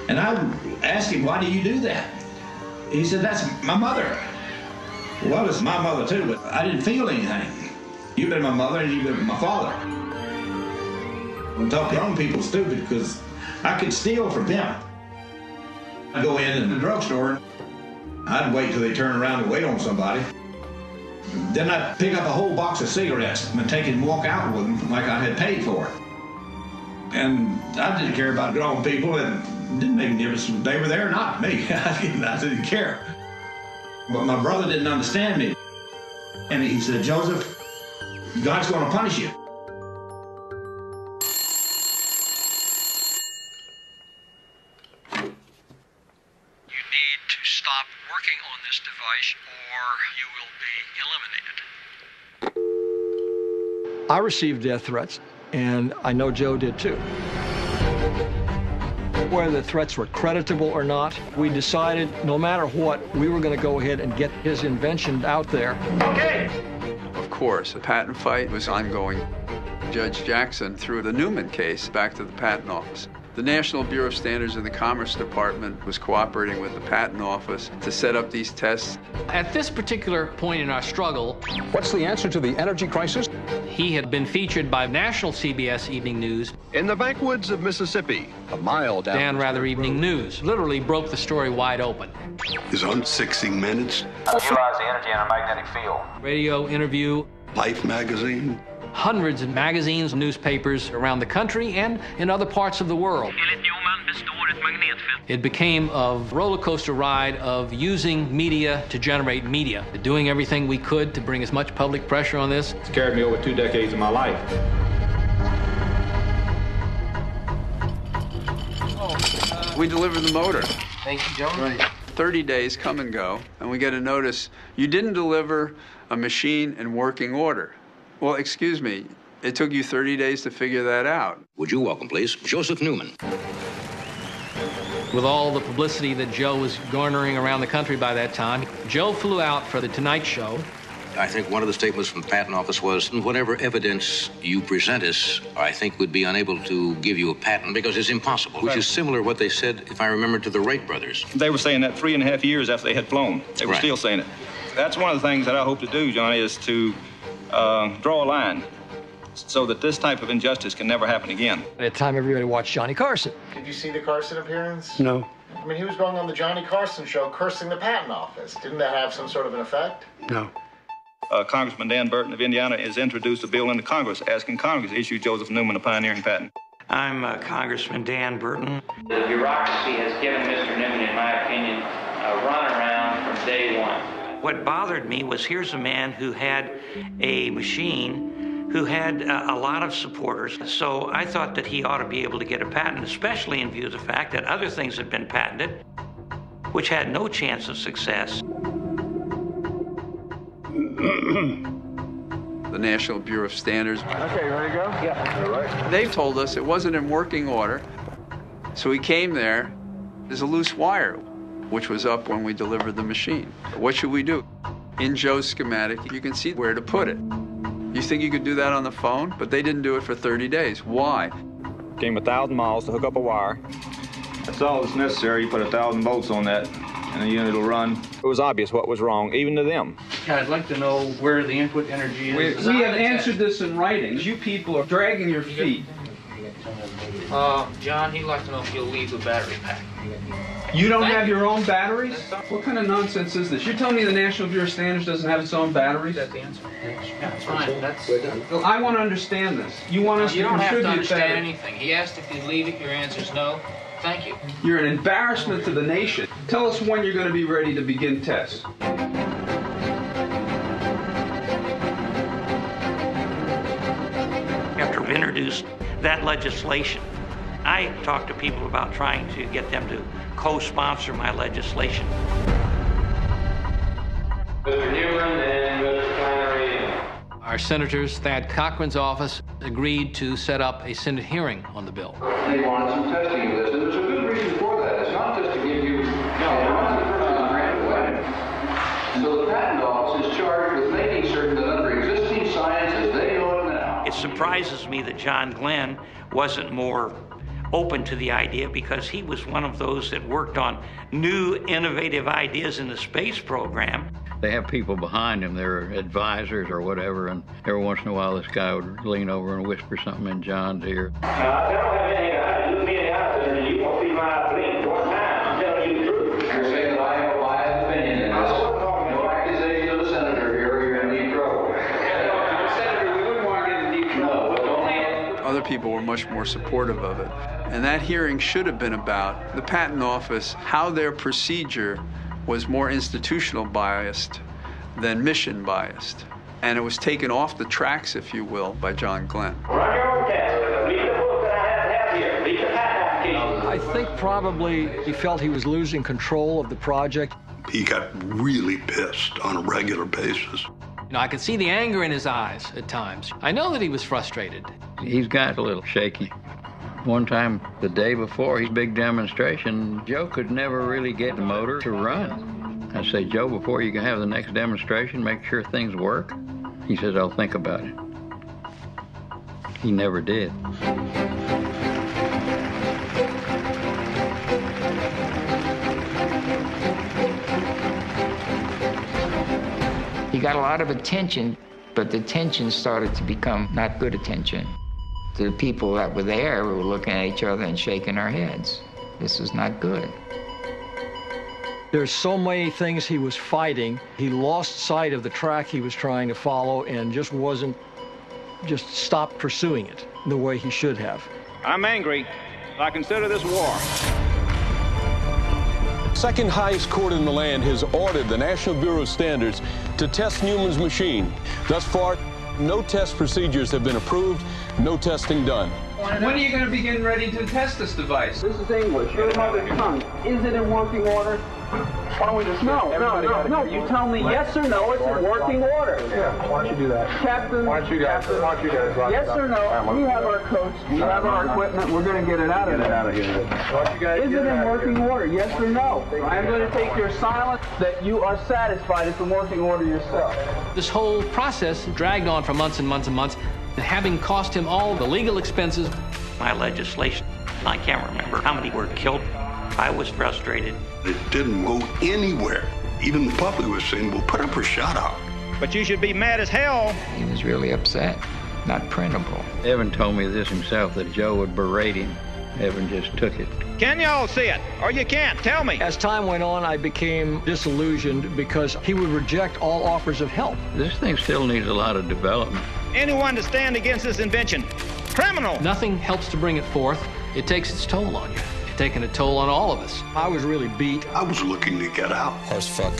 And I would ask him, "Why do you do that?" He said, "That's my mother." Well, it's my mother too, but I didn't feel anything. You've been my mother and you've been my father. I talk to young people stupid because I could steal from them. I'd go in the drugstore. I'd wait till they turn around and wait on somebody. Then I'd pick up a whole box of cigarettes and take it and walk out with them like I had paid for it. And I didn't care about grown people, and it didn't make a difference if they were there or not to me. I didn't care. But my brother didn't understand me. And he said, "Joseph, God's going to punish you." You need to stop working on this device or you will be eliminated. I received death threats, and I know Joe did too. Whether the threats were creditable or not, we decided no matter what, we were going to go ahead and get his invention out there. Okay. Of course, the patent fight was ongoing. Judge Jackson threw the Newman case back to the Patent Office. The National Bureau of Standards in the Commerce Department was cooperating with the Patent Office to set up these tests. At this particular point in our struggle, what's the answer to the energy crisis? He had been featured by national CBS Evening News. In the backwoods of Mississippi, a mile down. Dan Rather Evening News literally broke the story wide open. Is on 60 Minutes. Utilize the energy in a magnetic field. Radio interview. Life magazine. Hundreds of magazines, newspapers around the country and in other parts of the world. It became a roller coaster ride of using media to generate media, doing everything we could to bring as much public pressure on this. It's carried me over 2 decades of my life. We delivered the motor. Thank you, Joe. Right. 30 days come and go, and we get a notice, you didn't deliver a machine in working order. Well, excuse me, it took you 30 days to figure that out. Would you welcome, please, Joseph Newman. With all the publicity that Joe was garnering around the country by that time, Joe flew out for the Tonight Show. I think one of the statements from the Patent Office was, whatever evidence you present us, I think would be unable to give you a patent because it's impossible, which is similar to what they said, if I remember, to the Wright brothers. They were saying that 3.5 years after they had flown. They were still saying it. That's one of the things that I hope to do, Johnny, is to draw a line so that this type of injustice can never happen again. At the time, everybody watched Johnny Carson. Did you see the Carson appearance? No. I mean, he was going on the Johnny Carson show cursing the Patent Office. Didn't that have some sort of an effect? No. Congressman Dan Burton of Indiana has introduced a bill into Congress asking Congress to issue Joseph Newman a pioneering patent. I'm Congressman Dan Burton. The bureaucracy has given Mr. Newman, in my opinion, a runaround from day one. What bothered me was here's a man who had a machine, who had a lot of supporters. So I thought that he ought to be able to get a patent, especially in view of the fact that other things had been patented, which had no chance of success. The National Bureau of Standards. Okay, ready to go? Yeah. All right. They told us it wasn't in working order, so we came there. There's a loose wire, which was up when we delivered the machine. What should we do? In Joe's schematic, you can see where to put it. You think you could do that on the phone? But they didn't do it for 30 days. Why? Gave him 1,000 miles to hook up a wire. That's all that's necessary. You put 1,000 volts on that, and the unit will run. It was obvious what was wrong, even to them. I'd like to know where the input energy is. We have answered this in writing. You people are dragging your feet. John, he'd like to know if you'll leave the battery pack. You don't have your own batteries? What kind of nonsense is this? You're telling me the National Bureau of Standards doesn't have its own batteries? That's the answer. Yeah, that's fine. That's... Well, I want to understand this. You want us to contribute that? You don't have to understand anything. He asked if you'd leave it. Your answer's no. Thank you. You're an embarrassment to the nation. Tell us when you're going to be ready to begin tests. After we introduced that legislation, I talked to people about trying to get them to co-sponsor my legislation. Mr. Newman and Mr. Flannery. Our senators, Thad Cochran's office, agreed to set up a Senate hearing on the bill. They wanted some testing of this, and there's a good reason for that. It's not just to give you... So the Patent Office is charged with making certain that under existing science as they know it now... It surprises me that John Glenn wasn't more open to the idea, because he was one of those that worked on new, innovative ideas in the space program. They have people behind him, their advisors or whatever, and every once in a while this guy would lean over and whisper something in John's ear. Now, I don't have anything to do with me and you won't see my opinion one time. I'm telling you the truth. You're saying that I have a biased opinion in this. No accusation of the senator here, or you're in deep trouble. Senator, we wouldn't want to get in deep trouble. Other people were much more supportive of it. And that hearing should have been about the Patent Office, how their procedure was more institutional biased than mission biased. And it was taken off the tracks, if you will, by John Glenn. Run your own test. Read the book that I have here. Read the patent application. I think probably he felt he was losing control of the project. He got really pissed on a regular basis. You know, I could see the anger in his eyes at times. I know that he was frustrated. He's got a little shaky. One time, the day before his big demonstration, Joe could never really get the motor to run. I say, Joe, before you can have the next demonstration, make sure things work. He says, I'll think about it. He never did. He got a lot of attention, but the attention started to become not good attention. The people that were there were looking at each other and shaking our heads. This is not good. There's so many things he was fighting. He lost sight of the track he was trying to follow and just stopped pursuing it the way he should have. I'm angry. I consider this war. Second highest court in the land has ordered the National Bureau of Standards to test Newman's machine. Thus far, no test procedures have been approved, no testing done. When are you going to begin ready to test this device? This is English. Your mother tongue. Is it in working order? Why don't we just No. You tell me yes or no. It's in working order. Yeah. Why don't you do that, Captain? Why don't you guys? Yes or no? We have our coach. We have our equipment. We're going to get it out of here. Why don't you guys? Is it in working order? Yes or no? I am going to take your silence that you are satisfied it's in working order yourself. This whole process dragged on for months and months and months, having cost him all the legal expenses. My legislation, I can't remember how many were killed. I was frustrated. It didn't go anywhere. Even the public was saying, well, put up or shut up. But you should be mad as hell. He was really upset. Not printable. Evan told me this himself, that Joe would berate him Evan just took it. Can y'all see it? Or you can't? Tell me. As time went on, I became disillusioned because he would reject all offers of help. This thing still needs a lot of development. Anyone to stand against this invention, criminal. Nothing helps to bring it forth. It takes its toll on you. It's taken a toll on all of us. I was really beat. I was looking to get out. Horse fuck.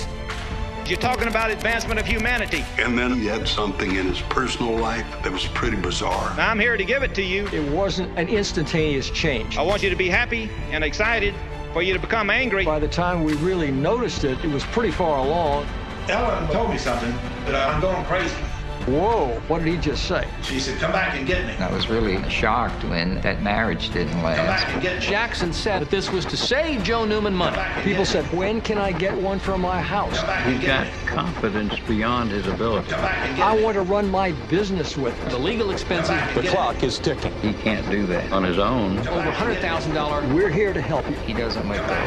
You're talking about advancement of humanity. And then he had something in his personal life that was pretty bizarre. I'm here to give it to you. It wasn't an instantaneous change. I want you to be happy and excited for you to become angry. By the time we really noticed it, it was pretty far along. Ellen told me something, that I'm going crazy. Whoa, what did he just say? She said, come back and get me. I was really shocked when that marriage didn't Come last. back and get me. Jackson said that this was to save Joe Newman money. People said, when can I get one from my house? He's got confidence beyond his ability. I want to run my business with it. The legal expenses. The clock is ticking. He can't do that on his own. Over $100,000. We're here to help you. He doesn't let go.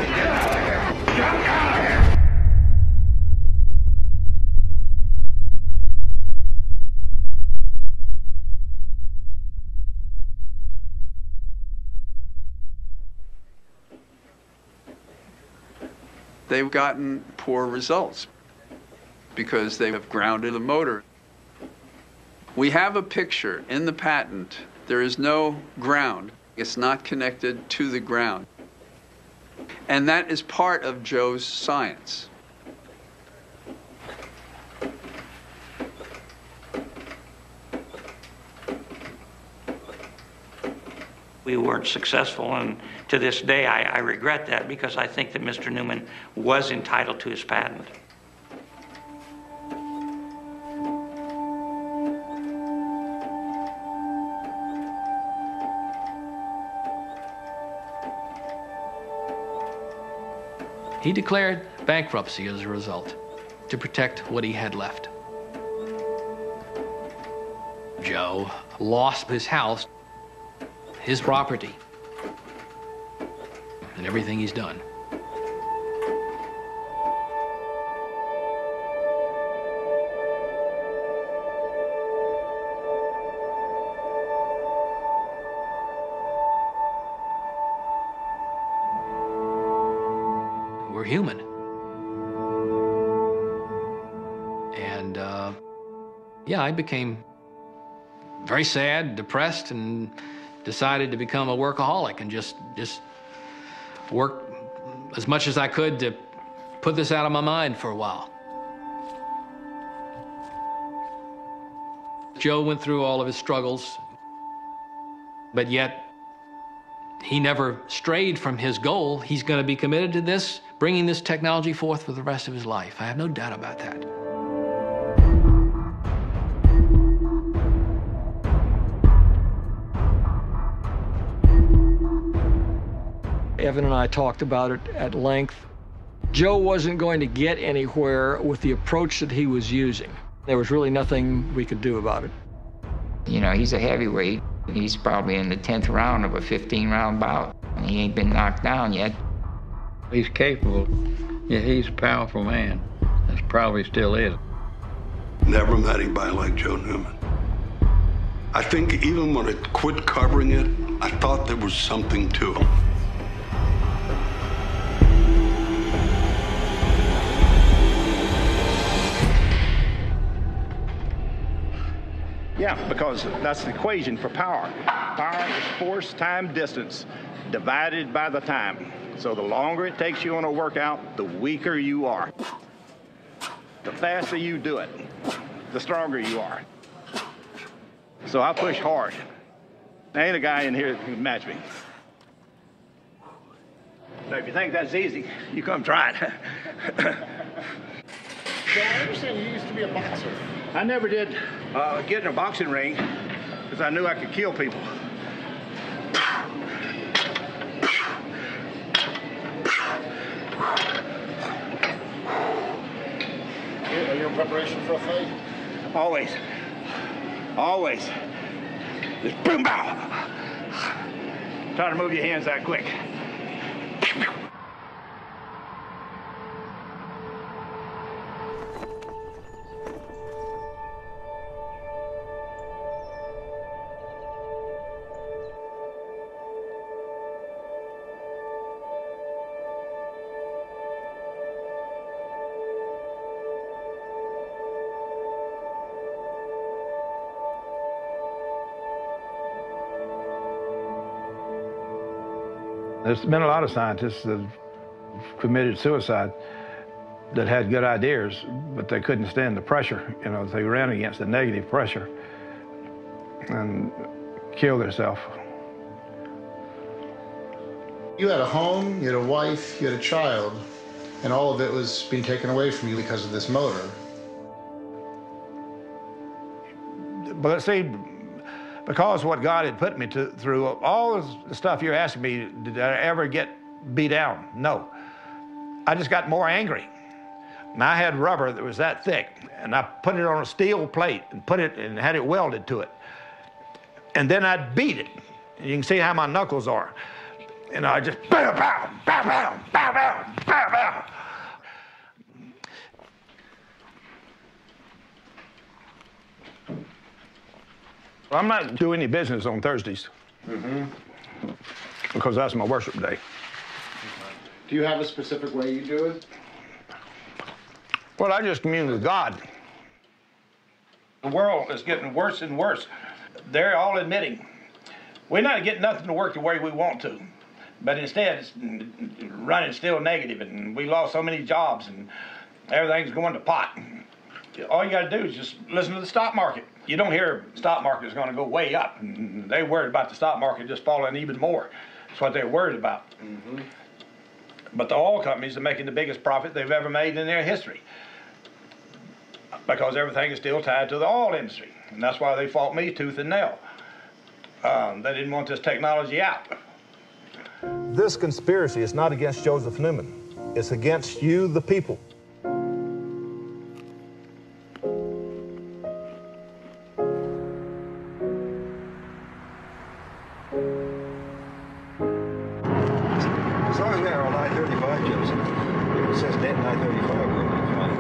They've gotten poor results because they have grounded the motor. We have a picture in the patent. There is no ground. It's not connected to the ground. And that is part of Joe's science. We weren't successful, and to this day I regret that, because I think that Mr. Newman was entitled to his patent. He declared bankruptcy as a result to protect what he had left. Joe lost his house, his property, and everything he's done. We're human. And yeah, I became very sad, depressed, and decided to become a workaholic and just work as much as I could to put this out of my mind for a while. Joe went through all of his struggles, but yet he never strayed from his goal. He's going to be committed to this, bringing this technology forth for the rest of his life. I have no doubt about that. Evan and I talked about it at length. Joe wasn't going to get anywhere with the approach that he was using. There was really nothing we could do about it. You know, he's a heavyweight. He's probably in the 10th round of a 15-round bout, and he ain't been knocked down yet. He's capable. Yeah, he's a powerful man. That's probably still is. Never met anybody like Joe Newman. I think even when I quit covering it, I thought there was something to him. Yeah, because that's the equation for power. Power is force, time, distance, divided by the time. So the longer it takes you on a workout, the weaker you are. The faster you do it, the stronger you are. So I push hard. There ain't a guy in here who can match me. So if you think that's easy, you come try it. So I understand you used to be a boxer. I never did get in a boxing ring because I knew I could kill people. Are you in preparation for a fight? Always. Always. Just boom, bow. Try to move your hands that quick. There's been a lot of scientists that have committed suicide that had good ideas, but they couldn't stand the pressure. You know, they ran against the negative pressure and killed themselves. You had a home, you had a wife, you had a child, and all of it was being taken away from you because of this motor. But see, because what God had put me through, all the stuff you're asking me, did I ever get beat down? No. I just got more angry. And I had rubber that was that thick, and I put it on a steel plate and put it and had it welded to it. And then I'd beat it. And you can see how my knuckles are. And I just bow, bow, bow, bow, bow, bow, bow, bow. I'm not doing any business on Thursdays. Because that's my worship day. Do you have a specific way you do it? Well, I just commune with God. The world is getting worse and worse. They're all admitting we're not getting nothing to work the way we want to, but instead it's running still negative, and we lost so many jobs, and everything's going to pot. All you got to do is just listen to the stock market. You don't hear the stock market is going to go way up, and they're worried about the stock market just falling even more. That's what they're worried about. But the oil companies are making the biggest profit they've ever made in their history, because everything is still tied to the oil industry. And that's why they fought me tooth and nail. They didn't want this technology out. This conspiracy is not against Joseph Newman. It's against you, the people. As long as we're on I-35, Joseph, it says Denton I-35, we're going to be fine.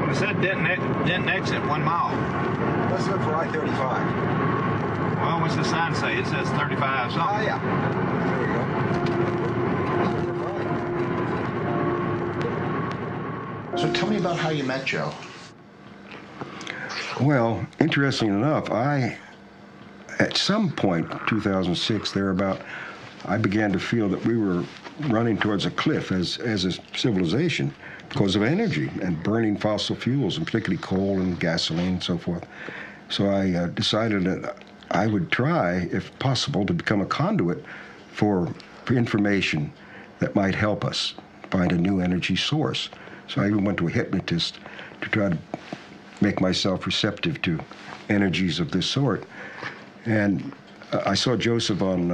Well, it said Denton exit 1 mile. Let's look for I-35. Well, what's the sign say? It says 35 something. Oh, yeah. There we go. So tell me about how you met Joe. Well, interesting enough, at some point, 2006, I began to feel that we were running towards a cliff as a civilization because of energy and burning fossil fuels, and particularly coal and gasoline and so forth. So I decided that I would try, if possible, to become a conduit for information that might help us find a new energy source. So I even went to a hypnotist to try to make myself receptive to energies of this sort. And I saw Joseph on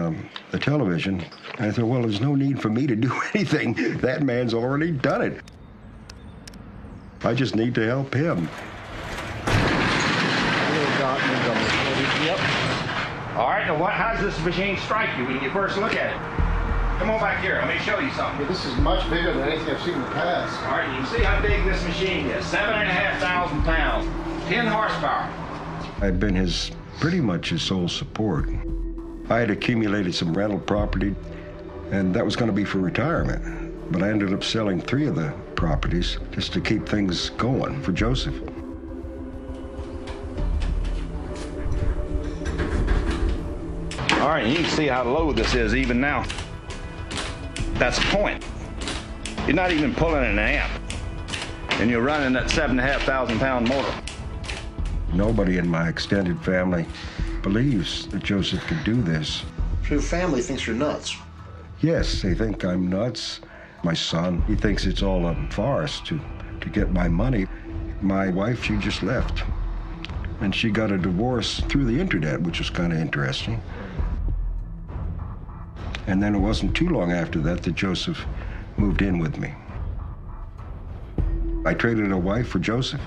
the television, and I thought, well, there's no need for me to do anything. That man's already done it. I just need to help him. Yep. All right, now how does this machine strike you when you first look at it? Come on back here, let me show you something. This is much bigger than anything I've seen in the past. All right, you can see how big this machine is. 7,500 pounds, 10 horsepower. I'd been pretty much his sole support. I had accumulated some rental property, and that was going to be for retirement. But I ended up selling 3 of the properties just to keep things going for Joseph. All right, you can see how low this is even now. That's a point. You're not even pulling an amp, and you're running that 7,500 pound motor. Nobody in my extended family believes that Joseph could do this. So your family thinks you're nuts? Yes, they think I'm nuts. My son, he thinks it's all a farce to get my money. My wife, she just left. And she got a divorce through the internet, which was kind of interesting. And then it wasn't too long after that Joseph moved in with me. I traded a wife for Joseph.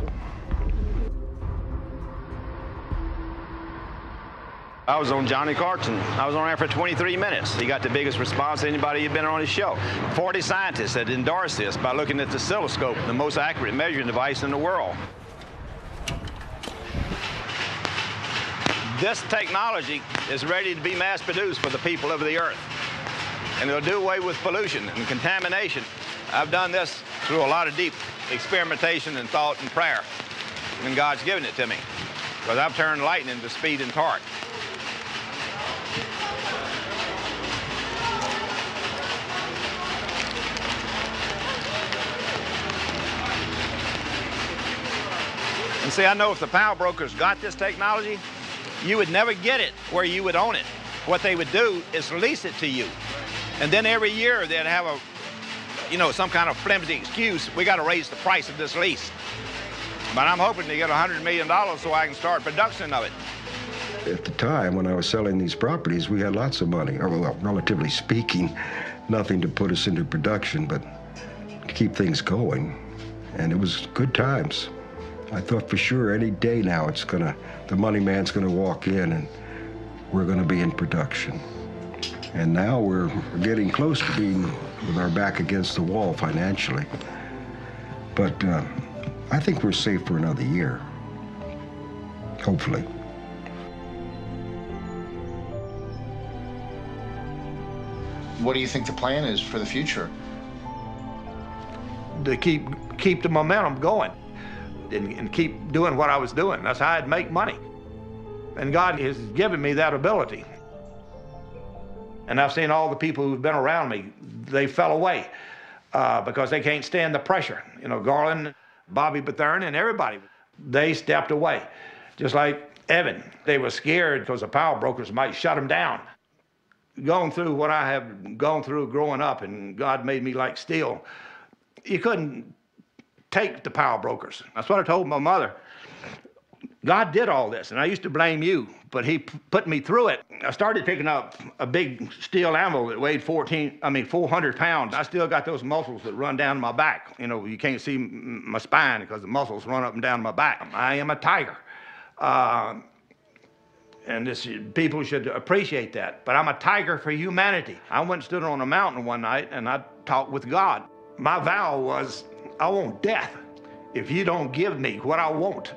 I was on Johnny Carson. I was on there for 23 minutes. He got the biggest response anybody had been on his show. 40 scientists had endorsed this by looking at the oscilloscope, the most accurate measuring device in the world. This technology is ready to be mass produced for the people of the earth. And it'll do away with pollution and contamination. I've done this through a lot of deep experimentation and thought and prayer. And God's given it to me. Because I've turned lightning to speed and torque. And see, I know if the power brokers got this technology, you would never get it where you would own it. What they would do is lease it to you. And then every year they'd have a, you know, some kind of flimsy excuse, we got to raise the price of this lease. But I'm hoping to get $100 million so I can start production of it. At the time when I was selling these properties, we had lots of money, or well, relatively speaking, nothing to put us into production, but to keep things going. And it was good times. I thought for sure any day now the money man's gonna walk in and we're gonna be in production. And now we're getting close to being with our back against the wall financially. But I think we're safe for another year, hopefully. What do you think the plan is for the future? To keep the momentum going and keep doing what I was doing. That's how I'd make money. And God has given me that ability. And I've seen all the people who've been around me, they fell away because they can't stand the pressure. You know, Garland, Bobby Bethune, and everybody, they stepped away. Just like Evan, they were scared because the power brokers might shut them down. Going through what I have gone through growing up, and God made me like steel, you couldn't take the power brokers. That's what I told my mother. God did all this, and I used to blame you, but he put me through it. I started picking up a big steel anvil that weighed 400 pounds. I still got those muscles that run down my back. You know, you can't see my spine because the muscles run up and down my back. I am a tiger. And people should appreciate that. But I'm a tiger for humanity. I went and stood on a mountain one night and I talked with God. My vow was, I want death if you don't give me what I want.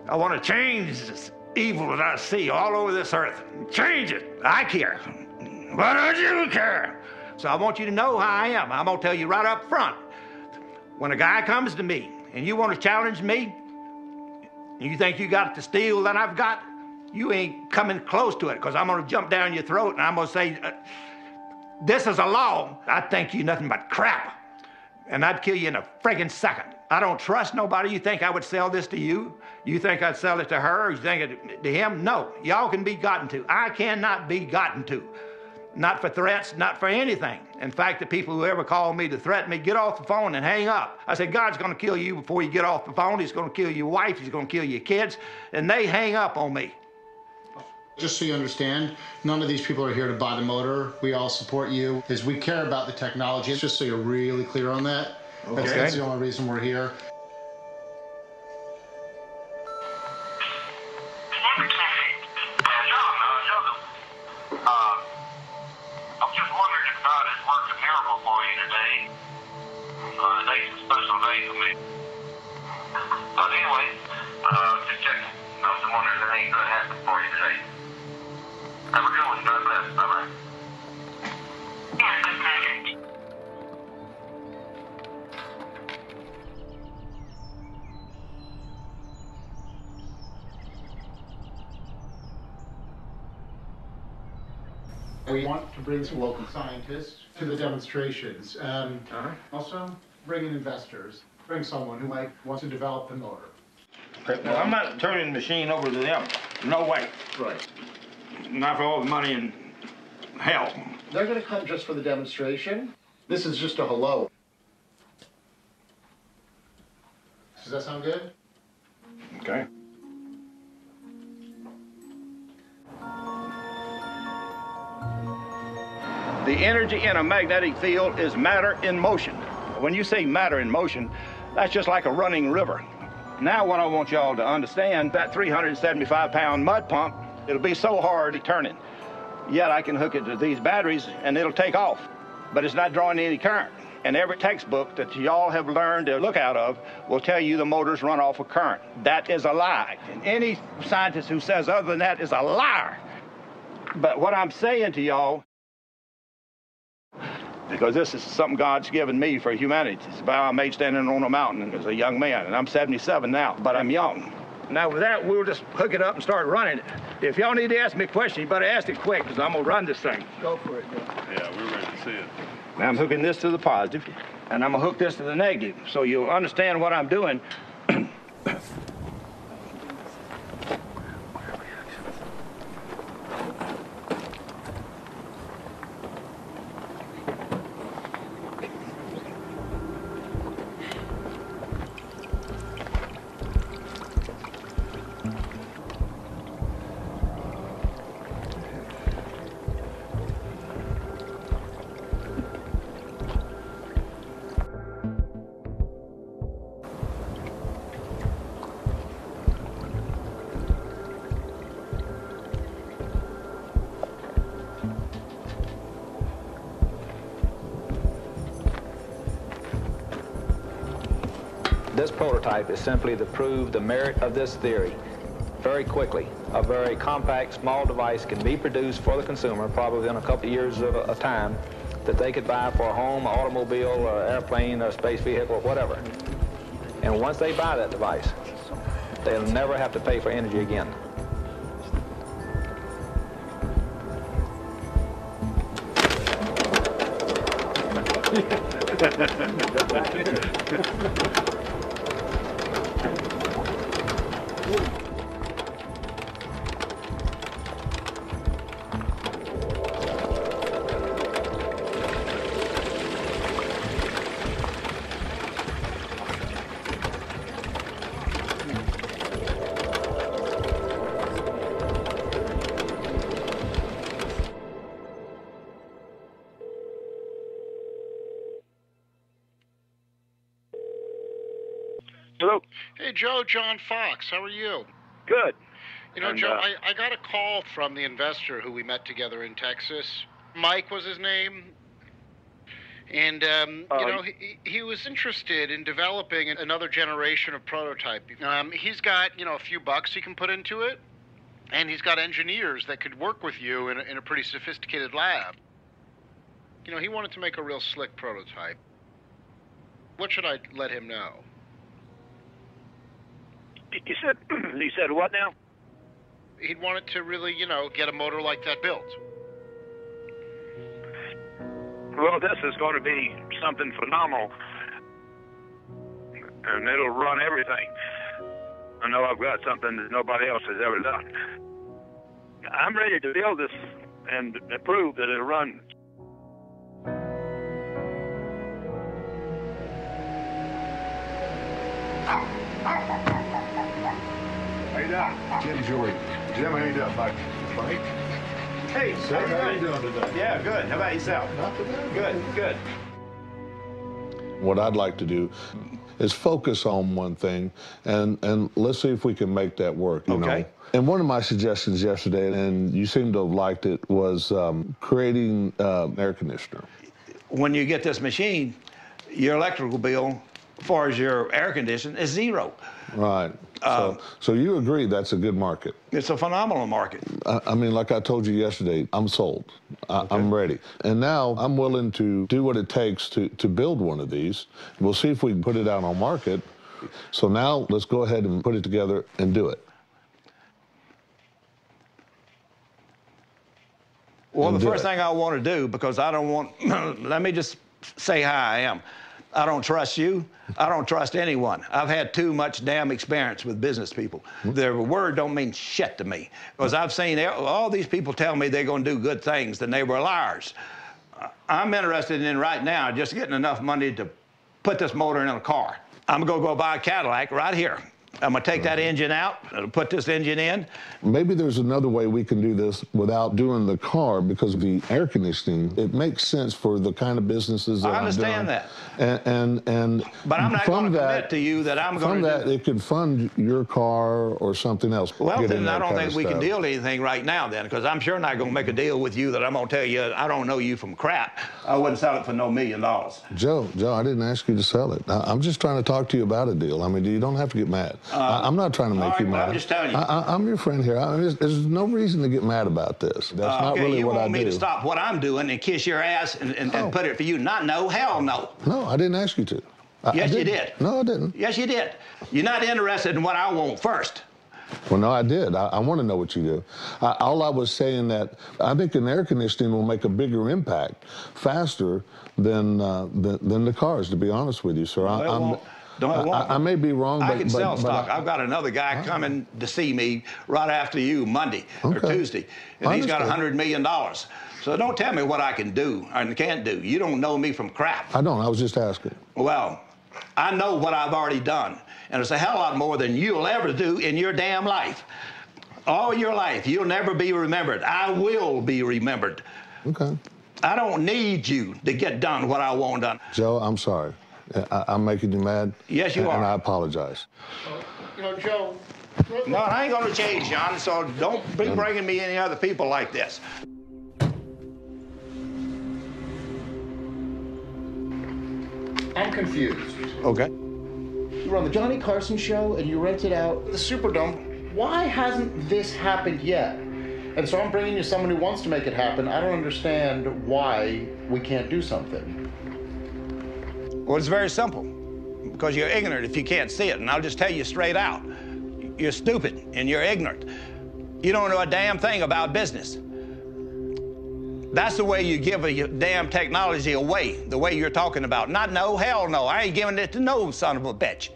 I want to change this evil that I see all over this earth. Change it. I care. Why don't you care? So I want you to know how I am. I'm going to tell you right up front. When a guy comes to me and you want to challenge me, and you think you got the steel that I've got, you ain't coming close to it, because I'm going to jump down your throat and I'm going to say, this is a law. I think you nothing but crap. And I'd kill you in a friggin' second. I don't trust nobody. You think I would sell this to you? You think I'd sell it to her? Or you think it to him? No. Y'all can be gotten to. I cannot be gotten to. Not for threats, not for anything. In fact, the people who ever call me to threaten me, get off the phone and hang up. I said, God's going to kill you before you get off the phone. He's going to kill your wife. He's going to kill your kids. And they hang up on me. Just so you understand, none of these people are here to buy the motor. We all support you, as we care about the technology. Just so you're really clear on that. Okay. That's the only reason we're here. I'm just wondering if God has worked a miracle for you today. Today's a special day for me. But anyway, just checking. I was wondering if anything good happened for you today. Have a good one. God bless. Bye-bye. We want to bring some local scientists to the demonstrations. Also, bring in investors. Bring someone who might want to develop the motor. Well, I'm not turning the machine over to them. No way. Right. Not for all the money in hell. They're going to come just for the demonstration. This is just a hello. Does that sound good? Okay. The energy in a magnetic field is matter in motion. When you say matter in motion, that's just like a running river. Now what I want y'all to understand, that 375-pound mud pump, it'll be so hard turning. Yet I can hook it to these batteries and it'll take off, but it's not drawing any current. And every textbook that y'all have learned to look out of will tell you the motors run off of current. That is a lie. And any scientist who says other than that is a liar. But what I'm saying to y'all, because this is something God's given me for humanity. It's a vow I made standing on a mountain as a young man, and I'm 77 now, but I'm young. Now with that, we'll just hook it up and start running it. If y'all need to ask me a question, you better ask it quick, because I'm gonna run this thing. Go for it. Yeah, we're ready to see it. Now I'm hooking this to the positive, and I'm gonna hook this to the negative, so you'll understand what I'm doing. This prototype is simply to prove the merit of this theory. Very quickly, a very compact, small device can be produced for the consumer, probably within a couple of years of time, that they could buy for a home, automobile, or airplane, or space vehicle, or whatever. And once they buy that device, they'll never have to pay for energy again. Hello. Hey, Joe, John Fox. How are you? Good. You know, Joe, I got a call from the investor who we met together in Texas. Mike was his name. And, you know, he was interested in developing another generation of prototype. He's got, you know, a few bucks he can put into it. And he's got engineers that could work with you in a pretty sophisticated lab. You know, he wanted to make a real slick prototype. What should I let him know? He said what now? He'd wanted to really, you know, get a motor like that built. Well, this is going to be something phenomenal. And it'll run everything. I know I've got something that nobody else has ever done. I'm ready to build this and prove that it'll run. How you doing? Jim Jory. Jim, how you doing, Mike? Mike? Hey, how you doing today? Yeah, good. How about yourself? Not too bad. Good, good. What I'd like to do is focus on one thing, and let's see if we can make that work, you know. And one of my suggestions yesterday, and you seem to have liked it, was creating an air conditioner. When you get this machine, your electrical bill, as far as your air conditioning, is zero. Right. So you agree that's a good market? It's a phenomenal market. I mean, like I told you yesterday, I'm sold. I'm ready. And now I'm willing to do what it takes to build one of these. We'll see if we can put it out on market. So now let's go ahead and put it together and do it. Well, the first thing I want to do, because I don't want, let me just say how I am. I don't trust you. I don't trust anyone. I've had too much damn experience with business people. Their word don't mean shit to me. Because I've seen all these people tell me they're going to do good things, then they were liars. I'm interested in right now just getting enough money to put this motor in a car. I'm going to go buy a Cadillac right here. I'm going to take that engine out, put this engine in. Maybe there's another way we can do this without doing the car, because of the air conditioning. It makes sense for the kind of businesses that I understand that. But I'm not going to commit to you that I'm going to do that. It could fund your car or something else. Well, then I don't think we can deal anything right now then, because I'm sure not going to make a deal with you that I'm going to tell you I don't know you from crap. I wouldn't sell it for no $1 million. Joe, I didn't ask you to sell it. I'm just trying to talk to you about a deal. I mean, you don't have to get mad. I'm not trying to make you mad. I'm just telling you. I'm your friend here. I mean, there's no reason to get mad about this. That's not really what I do. You want me to stop what I'm doing and kiss your ass and put it for you? Not no, hell no. No, I didn't ask you to. Yes, you did. No, I didn't. Yes, you did. You're not interested in what I want first. Well, no, I did. I want to know what you do. All I was saying that I think an air conditioning will make a bigger impact faster than the cars, to be honest with you, sir. I may be wrong, but I can sell stock. I've got another guy coming to see me right after you Monday or Tuesday, and he's got $100 million. So don't tell me what I can do and can't do. You don't know me from crap. I don't. I was just asking. Well, I know what I've already done, and it's a hell of a lot more than you'll ever do in your damn life. All your life, you'll never be remembered. I will be remembered. Okay. I don't need you to get done what I want done. Joe, I'm sorry. I'm making you mad. Yes, you are. And I apologize. You know, Joe. No, I ain't going to change, John, so don't be bringing me any other people like this. I'm confused. Okay. You were on the Johnny Carson show and you rented out the Superdome. Why hasn't this happened yet? And so I'm bringing you someone who wants to make it happen. I don't understand why we can't do something. Well, it's very simple. Because you're ignorant if you can't see it. And I'll just tell you straight out. You're stupid and you're ignorant. You don't know a damn thing about business. That's the way you give a damn technology away, the way you're talking about. Not no, hell no. I ain't giving it to no son of a bitch.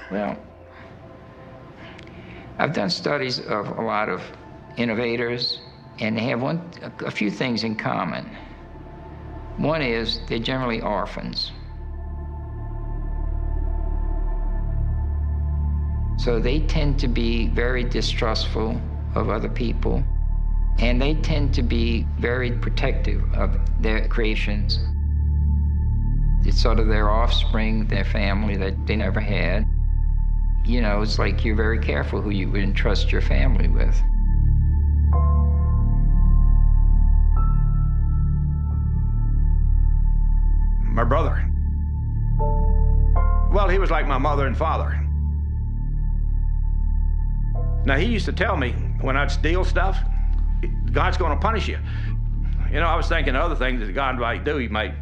Well, I've done studies of a lot of innovators, and they have a few things in common. One is they're generally orphans. So they tend to be very distrustful of other people, and they tend to be very protective of their creations. It's sort of their offspring, their family that they never had. You know, it's like you're very careful who you would entrust your family with. My brother. Well, he was like my mother and father. Now, he used to tell me when I'd steal stuff, God's going to punish you. You know, I was thinking of other things that God might do. He might,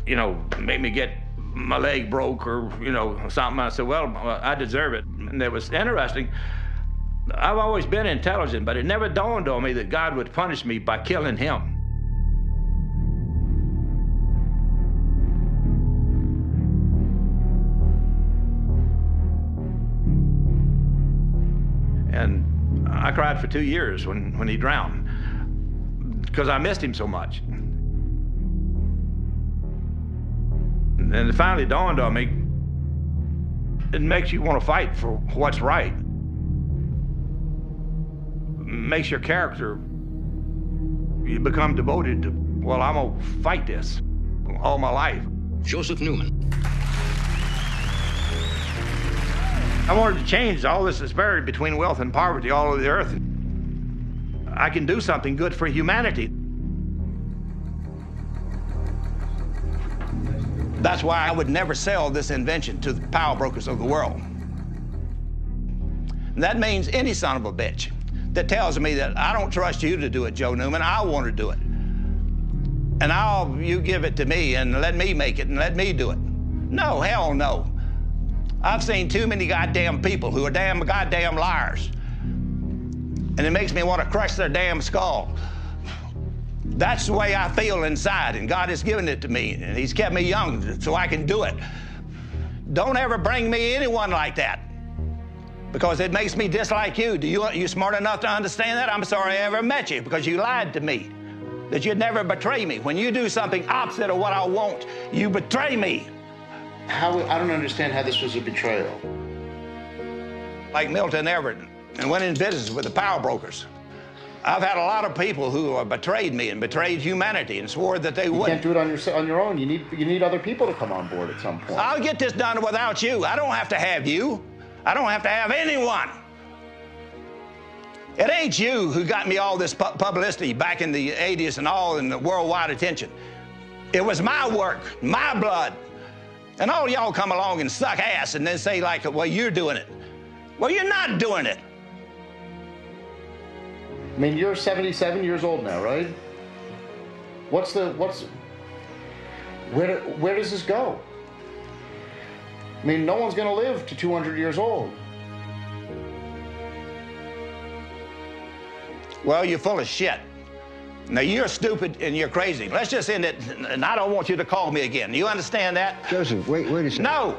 you know, make me get my leg broke or, you know, something. I said, well, I deserve it. And it was interesting. I've always been intelligent, but it never dawned on me that God would punish me by killing him. And I cried for 2 years when he drowned because I missed him so much. And it finally dawned on me, it makes you want to fight for what's right. It makes your character, you become devoted to, well, I'm going to fight this all my life. Joseph Newman. I wanted to change all this disparity between wealth and poverty all over the earth. I can do something good for humanity. That's why I would never sell this invention to the power brokers of the world. And that means any son of a bitch that tells me that I don't trust you to do it, Joe Newman, I want to do it. And you give it to me and let me make it and let me do it. No, hell no. I've seen too many goddamn people who are damn goddamn liars. And it makes me want to crush their damn skull. That's the way I feel inside, and God has given it to me, and he's kept me young so I can do it. Don't ever bring me anyone like that, because it makes me dislike you. Are you smart enough to understand that? I'm sorry I ever met you, because you lied to me, that you'd never betray me. When you do something opposite of what I want, you betray me. I don't understand how this was a betrayal. Like Milton Everett, and went in business with the power brokers. I've had a lot of people who betrayed me and betrayed humanity and swore that they wouldn't. You can't do it on your own. You need other people to come on board at some point. I'll get this done without you. I don't have to have you. I don't have to have anyone. It ain't you who got me all this publicity back in the 80s and all in the worldwide attention. It was my work, my blood. And all y'all come along and suck ass and then say like, well, you're doing it. Well, you're not doing it. I mean, you're 77 years old now, right? Where does this go? I mean, no one's gonna live to 200 years old. Well, you're full of shit. Now, you're stupid and you're crazy. Let's just end it, and I don't want you to call me again. You understand that? Joseph, wait a second. No!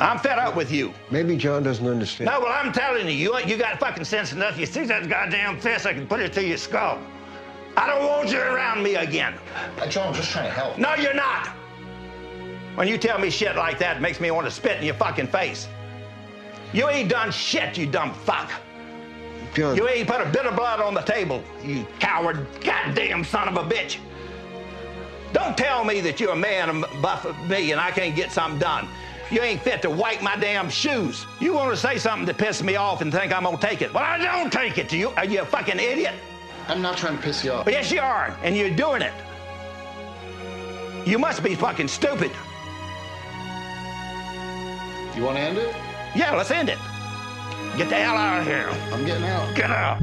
I'm fed up with you. Maybe John doesn't understand. No, well, I'm telling you, you got fucking sense enough. You see that goddamn fist, I can put it to your skull. I don't want you around me again. John, I'm just trying to help. No, you're not. When you tell me shit like that, it makes me want to spit in your fucking face. You ain't done shit, you dumb fuck. John. You ain't put a bit of blood on the table, you coward goddamn son of a bitch. Don't tell me that you're a man above me and I can't get something done. You ain't fit to wipe my damn shoes. You want to say something to piss me off and think I'm gonna take it. Well, I don't take it to you. Are you a fucking idiot? I'm not trying to piss you off. Yes, you are, and you're doing it. You must be fucking stupid. You want to end it? Yeah, let's end it. Get the hell out of here. I'm getting out. Get out.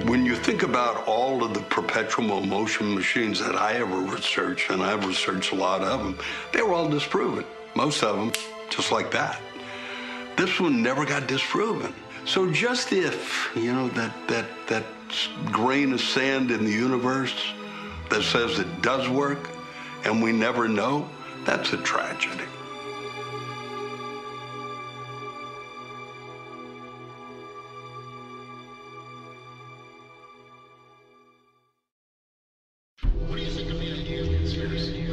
When you think about all of the perpetual motion machines that I ever researched, and I've researched a lot of them, they were all disproven. Most of them, just like that. This one never got disproven. So just if, you know, that grain of sand in the universe that says it does work and we never know, that's a tragedy. What do you think of the idea of conspiracy?